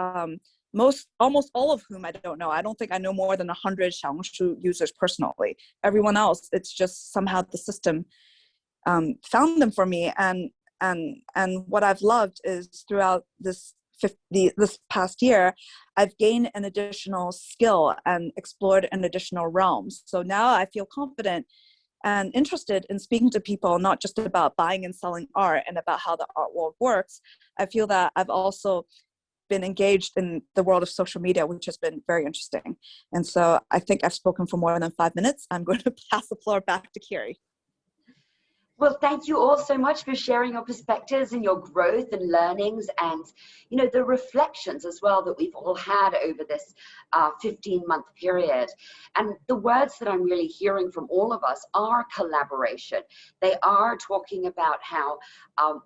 Speaker 6: Almost all of whom I don't know. I don't think I know more than 100 Xiaohongshu users personally. Everyone else, it's just somehow the system found them for me. And what I've loved is throughout this past year, I've gained an additional skill and explored an additional realm. So now I feel confident and interested in speaking to people, not just about buying and selling art and about how the art world works. I feel that I've also been engaged in the world of social media, which has been very interesting. And so I think I've spoken for more than 5 minutes. I'm going to pass the floor back to Kiri.
Speaker 1: Well, thank you all so much for sharing your perspectives and your growth and learnings, and, you know, the reflections as well that we've all had over this 15-month period. And the words that I'm really hearing from all of us are collaboration. They are talking about how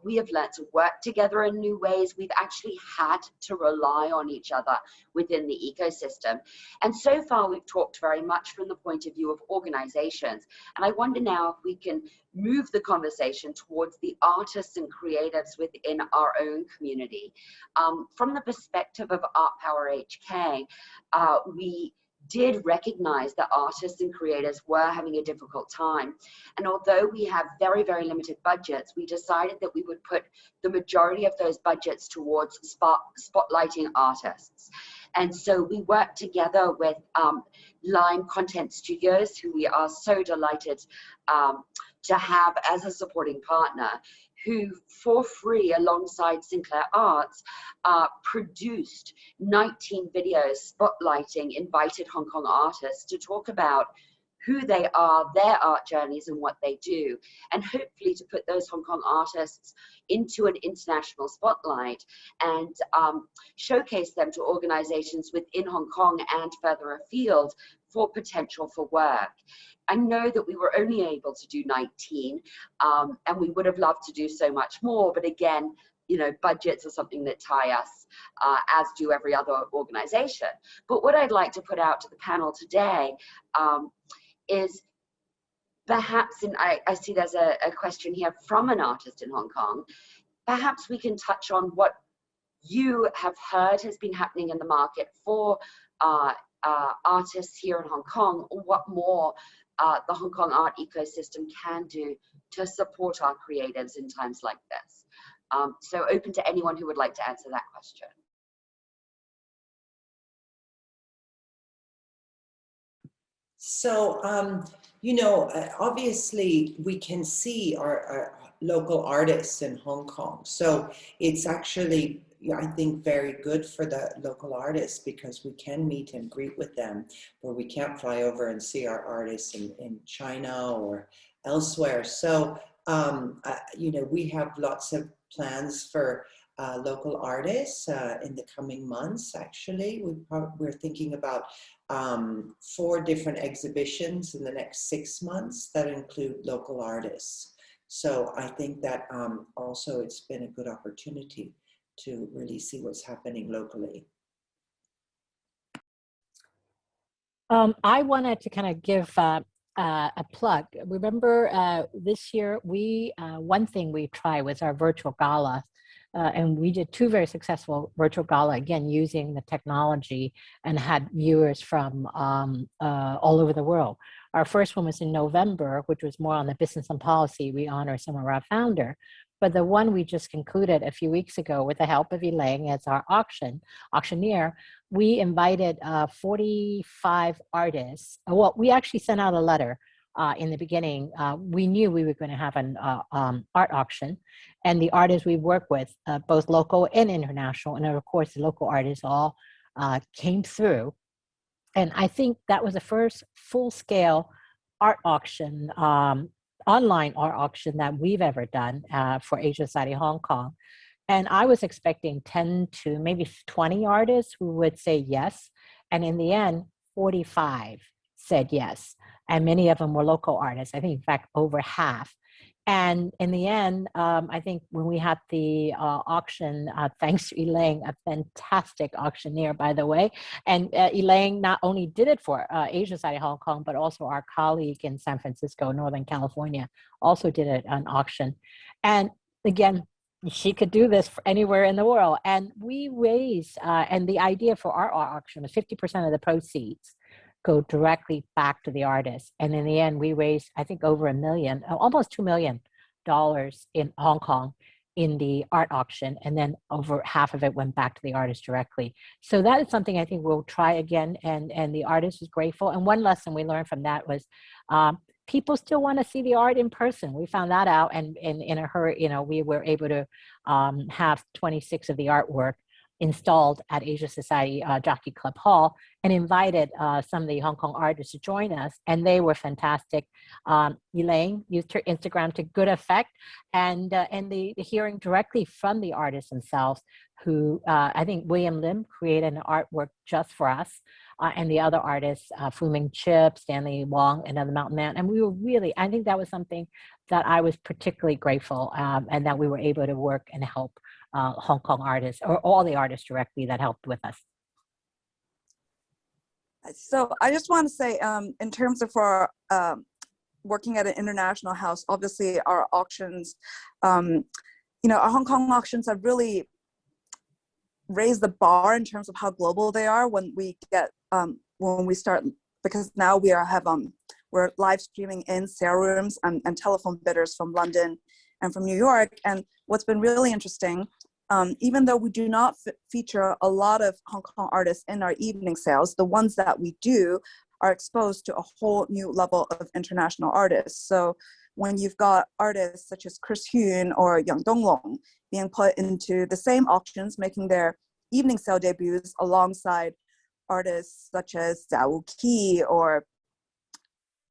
Speaker 1: we have learned to work together in new ways. We've actually had to rely on each other within the ecosystem. And so far, we've talked very much from the point of view of organizations. And I wonder now if we can move the conversation towards the artists and creatives within our own community. From the perspective of Art Power HK, we did recognize that artists and creators were having a difficult time. And although we have very, very limited budgets, we decided that we would put the majority of those budgets towards spotlighting artists. And so we worked together with Lime Content Studios, who we are so delighted to have as a supporting partner, who for free alongside Sinclair Arts produced 19 videos spotlighting invited Hong Kong artists to talk about who they are, their art journeys and what they do, and hopefully to put those Hong Kong artists into an international spotlight and showcase them to organizations within Hong Kong and further afield for potential for work. I know that we were only able to do 19, and we would have loved to do so much more, but again, you know, budgets are something that tie us, as do every other organization. But what I'd like to put out to the panel today is perhaps, and I see there's a question here from an artist in Hong Kong, perhaps we can touch on what you have heard has been happening in the market for artists here in Hong Kong, or what more the Hong Kong art ecosystem can do to support our creatives in times like this. So open to anyone who would like to answer that question.
Speaker 2: So, you know, obviously we can see our local artists in Hong Kong. So it's actually, I think, very good for the local artists because we can meet and greet with them where we can't fly over and see our artists in China or elsewhere. So, you know, we have lots of plans for local artists in the coming months. Actually, we're thinking about 4 different exhibitions in the next 6 months that include local artists. So I think that also it's been a good opportunity to really see what's happening locally.
Speaker 3: I wanted to kind of give a plug. Remember this year, one thing we tried was our virtual gala. And we did 2 very successful virtual gala, again, using the technology, and had viewers from all over the world. Our first one was in November, which was more on the business and policy. We honor some of our founder. But the one we just concluded a few weeks ago with the help of Elaine as our auctioneer, we invited 45 artists. Well, we actually sent out a letter in the beginning. We knew we were going to have an art auction, and the artists we work with, both local and international, and of course the local artists all came through. And I think that was the first full-scale art auction, online art auction that we've ever done for Asia Society Hong Kong. And I was expecting 10 to maybe 20 artists who would say yes. And in the end, 45 said yes. And many of them were local artists. I think, in fact, over half. And in the end, I think when we had the auction, thanks to Elaine, a fantastic auctioneer, by the way. And Elaine not only did it for Asia Society Hong Kong, but also our colleague in San Francisco, Northern California, also did an auction. And again, she could do this anywhere in the world. And we raised, and the idea for our auction was 50% of the proceeds go directly back to the artist. And in the end, we raised, I think, over $1 million, almost $2 million in Hong Kong in the art auction. And then over half of it went back to the artist directly. So that is something I think we'll try again. And the artist was grateful. And one lesson we learned from that was people still want to see the art in person. We found that out. And in a hurry, you know, we were able to have 26 of the artwork installed at Asia Society Jockey Club Hall, and invited some of the Hong Kong artists to join us, and they were fantastic. Elaine used her Instagram to good effect, and the hearing directly from the artists themselves, who I think William Lim created an artwork just for us, and the other artists, Fu Ming Chip, Stanley Wong, and the Mountain Man, and we were really, I think that was something that I was particularly grateful, and that we were able to work and help Hong Kong artists, or all the artists directly that helped with us.
Speaker 6: So I just want to say, in terms of our working at an international house, obviously our auctions, you know, our Hong Kong auctions have really raised the bar in terms of how global they are when we get, when we start, because now we're live streaming in sale rooms and telephone bidders from London and from New York. And what's been really interesting, even though we do not feature a lot of Hong Kong artists in our evening sales, the ones that we do are exposed to a whole new level of international artists. So when you've got artists such as Chris Huynh or Yang Donglong being put into the same auctions, making their evening sale debuts alongside artists such as Zhao Qi or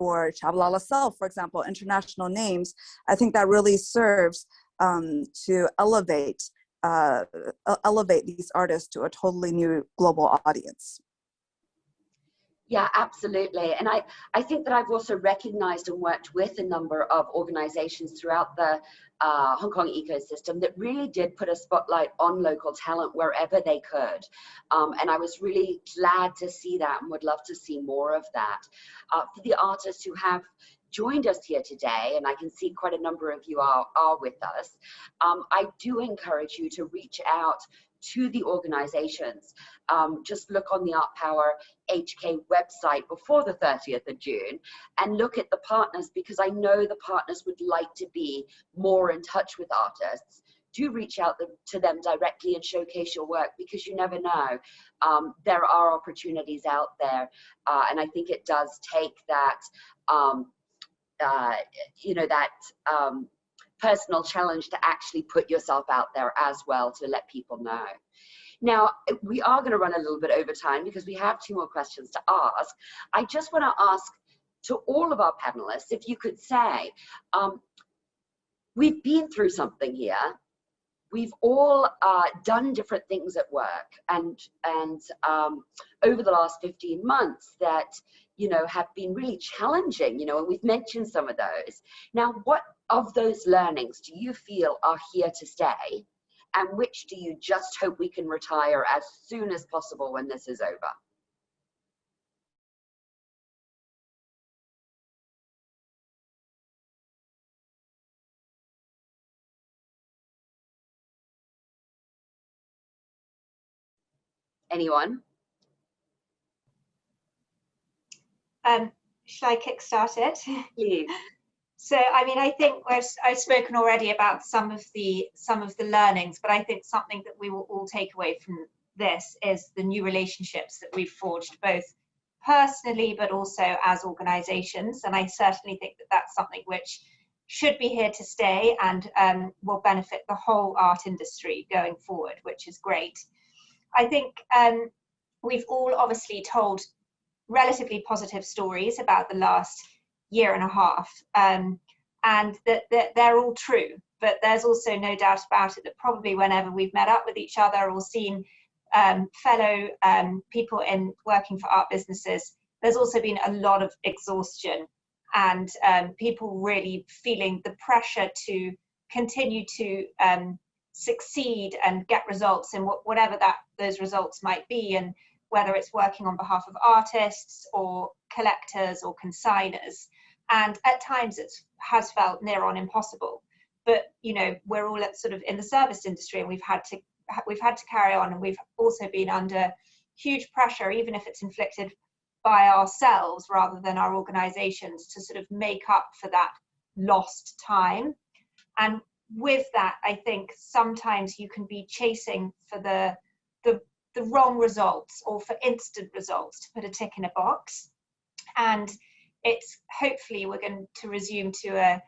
Speaker 6: or Chabalala Self, for example, international names, I think that really serves to elevate these artists to a totally new global audience.
Speaker 1: Yeah, absolutely. And I think that I've also recognized and worked with a number of organizations throughout the Hong Kong ecosystem that really did put a spotlight on local talent wherever they could. And I was really glad to see that and would love to see more of that. For the artists who have joined us here today, and I can see quite a number of you are with us, I do encourage you to reach out to the organizations. Just look on the Art Power HK website before the 30th of June and look at the partners, because I know the partners would like to be more in touch with artists. Do reach out to them directly and showcase your work, because you never know. There are opportunities out there, and I think it does take that personal challenge to actually put yourself out there as well, to let people know. Now, we are going to run a little bit over time because we have 2 more questions to ask. I just want to ask to all of our panelists, if you could say, we've been through something here. We've all done different things at work, and over the last 15 months that, you know, have been really challenging, you know, and we've mentioned some of those. Now, what of those learnings do you feel are here to stay, and which do you just hope we can retire as soon as possible when this is over? Anyone?
Speaker 4: Shall I kickstart it?
Speaker 1: Please.
Speaker 4: So, I mean, I think I've spoken already about some of the learnings, but I think something that we will all take away from this is the new relationships that we've forged, both personally, but also as organizations. And I certainly think that that's something which should be here to stay and will benefit the whole art industry going forward, which is great. I think we've all obviously told relatively positive stories about the last year and a half, and that they're all true, but there's also no doubt about it that probably whenever we've met up with each other or seen fellow people in working for art businesses, there's also been a lot of exhaustion and people really feeling the pressure to continue to succeed and get results in whatever those results might be, and whether it's working on behalf of artists or collectors or consigners. And at times it has felt near on impossible, but you know, we're all sort of in the service industry, and we've had to carry on, and we've also been under huge pressure, even if it's inflicted by ourselves rather than our organizations, to sort of make up for that lost time. And with that, I think sometimes you can be chasing for the wrong results, or for instant results, to put a tick in a box. And it's hopefully we're going to resume to a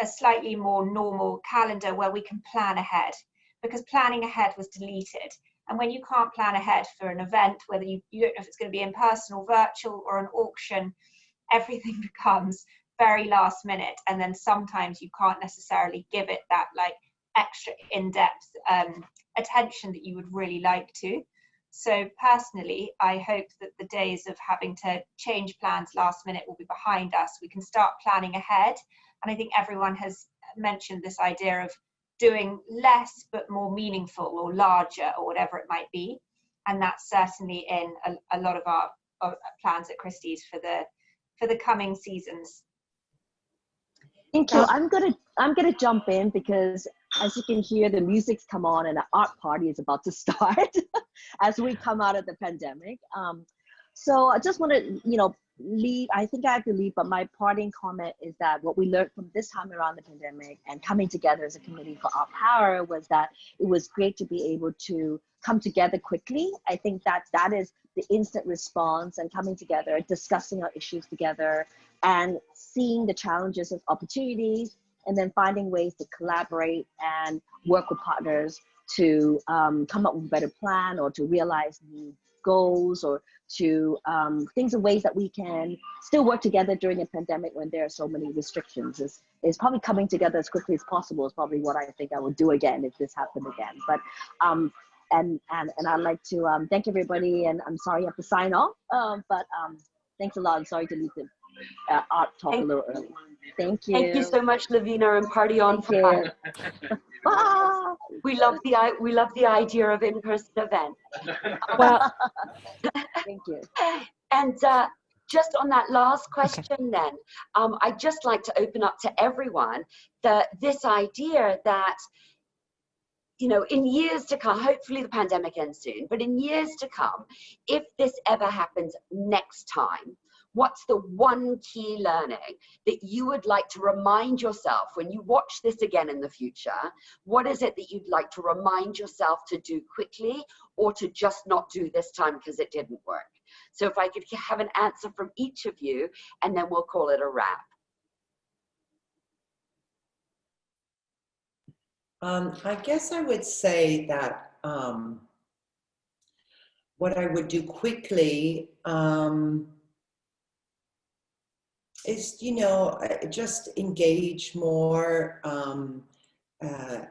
Speaker 4: slightly more normal calendar where we can plan ahead, because planning ahead was deleted. And when you can't plan ahead for an event, whether you don't know if it's going to be in person or virtual or an auction, everything becomes very last minute. And then sometimes you can't necessarily give it that like extra in-depth attention that you would really like to. So personally, I hope that the days of having to change plans last minute will be behind us. We can start planning ahead. And I think everyone has mentioned this idea of doing less but more meaningful, or larger, or whatever it might be. And that's certainly in a lot of our plans at Christie's for the coming seasons.
Speaker 5: Thank you. I'm gonna jump in, because as you can hear, the music's come on and the art party is about to start as we come out of the pandemic. So I just want to, leave. I think I have to leave, but my parting comment is that what we learned from this time around the pandemic and coming together as a committee for Art Power was that it was great to be able to come together quickly. I think that is the instant response, and coming together, discussing our issues together, and seeing the challenges as opportunities, and then finding ways to collaborate and work with partners to come up with a better plan, or to realize new goals, or to things and ways that we can still work together during a pandemic when there are so many restrictions. Is probably coming together as quickly as possible is probably what I think I would do again if this happened again. But and I'd like to thank everybody, and I'm sorry I have to sign off, but thanks a lot. I'm sorry to leave the art talk a little early. Thank you.
Speaker 1: Thank you so much, Levina, and party on for fun.
Speaker 5: Bye.
Speaker 1: We love the idea of in-person event.
Speaker 3: Well,
Speaker 5: Thank you.
Speaker 1: And just on that last question, then, I'd just like to open up to everyone this idea that, you know, in years to come, hopefully the pandemic ends soon, but in years to come, if this ever happens next time, what's the one key learning that you would like to remind yourself when you watch this again in the future? What is it that you'd like to remind yourself to do quickly, or to just not do this time because it didn't work? So if I could have an answer from each of you, and then we'll call it a wrap.
Speaker 2: I guess I would say that what I would do quickly is, you know, just engage more.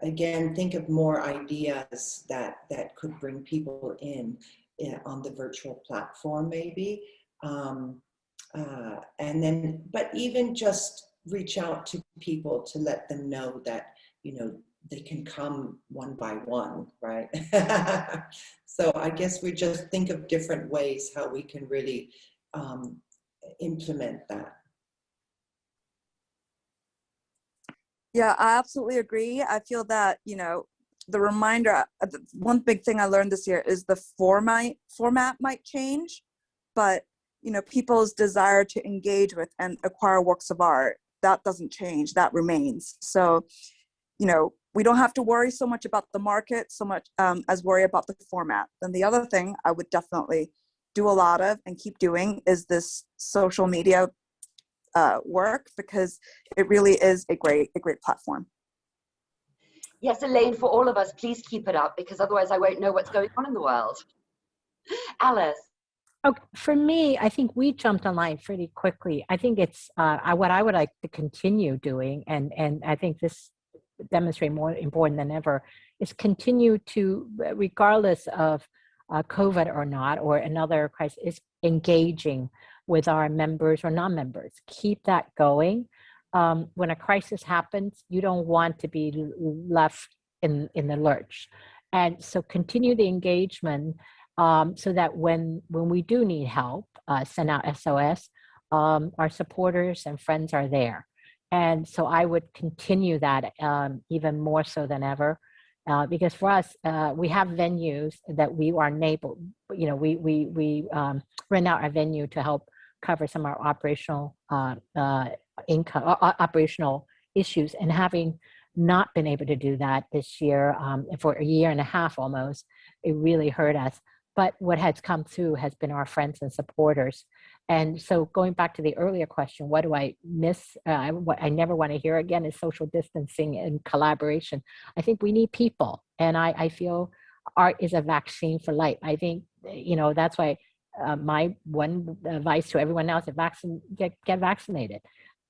Speaker 2: Again, think of more ideas that could bring people in on the virtual platform, maybe. And then, but even just reach out to people to let them know that, you know, they can come one by one, right? So I guess we just think of different ways how we can really implement that.
Speaker 6: Yeah, I absolutely agree. I feel that, you know, the reminder, one big thing I learned this year is the format might change, but, you know, people's desire to engage with and acquire works of art, that doesn't change, that remains. So, you know, we don't have to worry so much about the market so much as worry about the format. Then the other thing I would definitely do a lot of and keep doing is this social media work, because it really is a great platform.
Speaker 1: Yes, Elaine, for all of us, please keep it up, because otherwise I won't know what's going on in the world. Alice.
Speaker 3: Oh, for me, I think we jumped online pretty quickly. I think it's what I would like to continue doing, and I think this demonstrate more important than ever, is continue to, regardless of COVID or not, or another crisis, is engaging with our members or non-members. Keep that going. When a crisis happens, you don't want to be left in the lurch. And so continue the engagement so that when we do need help, send out SOS, our supporters and friends are there. And so I would continue that even more so than ever, because for us, we have venues that we are able, you know, we rent out our venue to help cover some of our operational income, operational issues. And having not been able to do that this year, for a year and a half almost, it really hurt us. But what has come through has been our friends and supporters. And so going back to the earlier question, what do I miss? What I never want to hear again is social distancing and collaboration. I think we need people. And I feel art is a vaccine for life. I think, you know, that's why my one advice to everyone else is get vaccinated.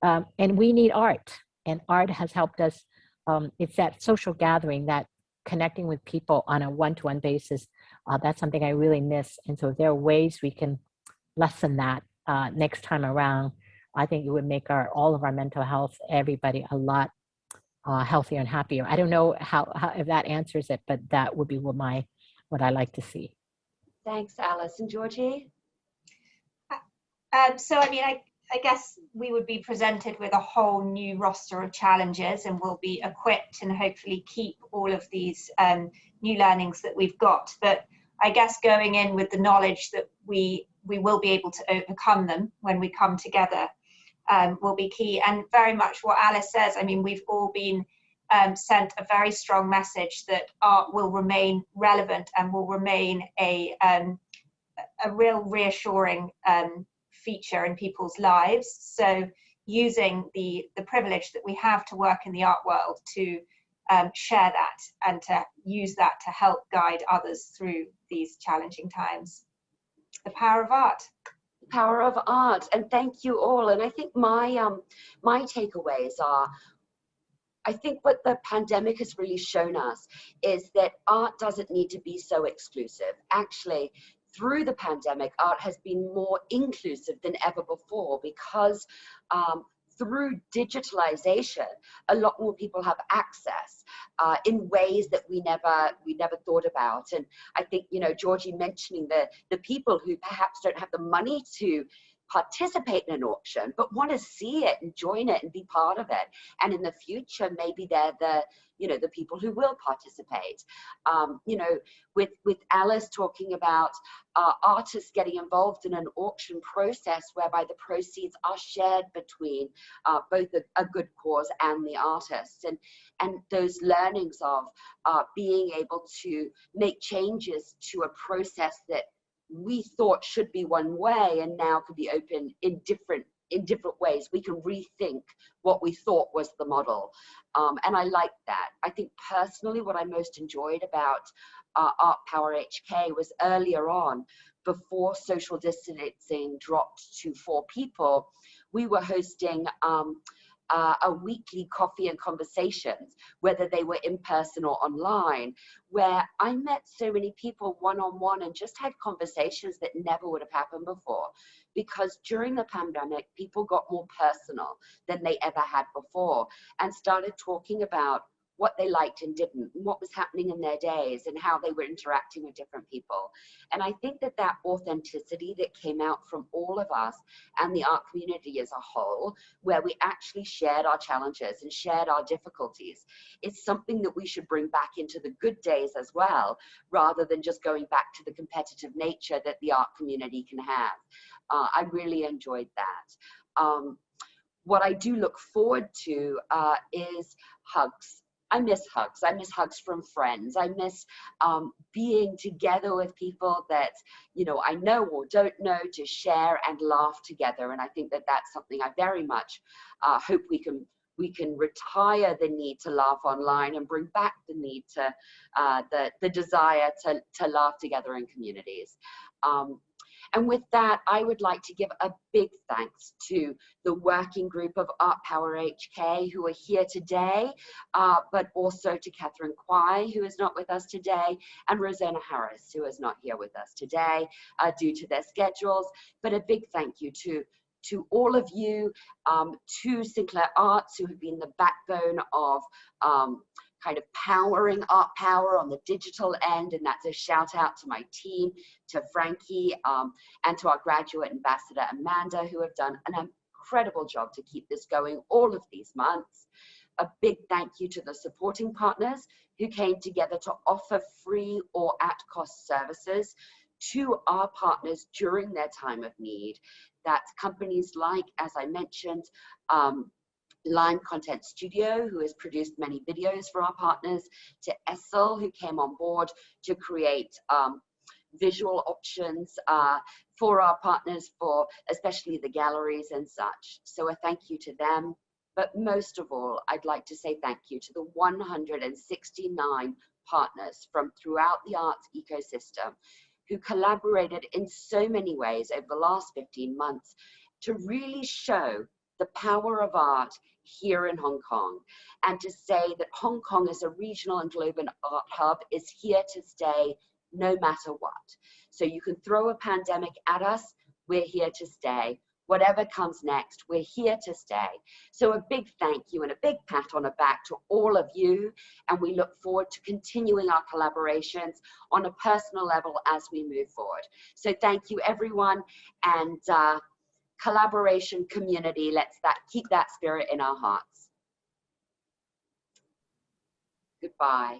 Speaker 3: And we need art. And art has helped us. It's that social gathering, that connecting with people on a one-to-one basis. That's something I really miss. And so if there are ways we can lessen that next time around, I think it would make all of our mental health, everybody, a lot healthier and happier. I don't know how if that answers it, but that would be what I like to see.
Speaker 1: Thanks, Alice. And Georgie?
Speaker 4: So, I mean, I guess we would be presented with a whole new roster of challenges, and we'll be equipped and hopefully keep all of these new learnings that we've got. But I guess going in with the knowledge that we will be able to overcome them when we come together will be key. And very much what Alice says, I mean, we've all been sent a very strong message that art will remain relevant and will remain a real reassuring feature in people's lives. So using the privilege that we have to work in the art world to share that and to use that to help guide others through these challenging times. The power of art.
Speaker 1: Power of art, and thank you all. And I think my takeaways are, I think what the pandemic has really shown us is that art doesn't need to be so exclusive. Actually, through the pandemic, art has been more inclusive than ever before, because through digitalization, a lot more people have access in ways that we never thought about. And I think, you know, Georgie mentioning the people who perhaps don't have the money to participate in an auction, but want to see it and join it and be part of it. And in the future, maybe they're the people who will participate. You know, with Alice talking about artists getting involved in an auction process whereby the proceeds are shared between both a good cause and the artists, and those learnings of being able to make changes to a process that we thought should be one way and now could be open in different ways. We can rethink what we thought was the model. And I like that. I think personally what I most enjoyed about Art Power HK was earlier on, before social distancing dropped to 4 people, we were hosting a weekly coffee and conversations, whether they were in person or online, where I met so many people one-on-one and just had conversations that never would have happened before. Because during the pandemic, people got more personal than they ever had before and started talking about what they liked and didn't, and what was happening in their days, and how they were interacting with different people. And I think that that authenticity that came out from all of us and the art community as a whole, where we actually shared our challenges and shared our difficulties, is something that we should bring back into the good days as well, rather than just going back to the competitive nature that the art community can have. I really enjoyed that. What I do look forward to is hugs. I miss hugs. I miss hugs from friends. I miss being together with people that, you know, I know or don't know, to share and laugh together. And I think that that's something I very much hope we can retire the need to laugh online and bring back the need to the desire to laugh together in communities. And with that, I would like to give a big thanks to the working group of Art Power HK who are here today, but also to Catherine Kwai, who is not with us today, and Rosanna Harris, who is not here with us today due to their schedules. But a big thank you to all of you, to Sinclair Arts, who have been the backbone of kind of powering Art Power on the digital end, and that's a shout out to my team, to Frankie, and to our graduate ambassador Amanda, who have done an incredible job to keep this going all of these months. A big thank you to the supporting partners who came together to offer free or at-cost services to our partners during their time of need. That's companies like, as I mentioned, Line Content Studio, who has produced many videos for our partners, to Essel, who came on board to create visual options for our partners, for especially the galleries and such. So a thank you to them. But most of all, I'd like to say thank you to the 169 partners from throughout the arts ecosystem who collaborated in so many ways over the last 15 months to really show the power of art here in Hong Kong, and to say that Hong Kong as a regional and global art hub is here to stay no matter what. So you can throw a pandemic at us, we're here to stay. Whatever comes next, we're here to stay. So a big thank you and a big pat on the back to all of you, and we look forward to continuing our collaborations on a personal level as we move forward. So thank you everyone, and collaboration, community, let's keep that spirit in our hearts. Goodbye.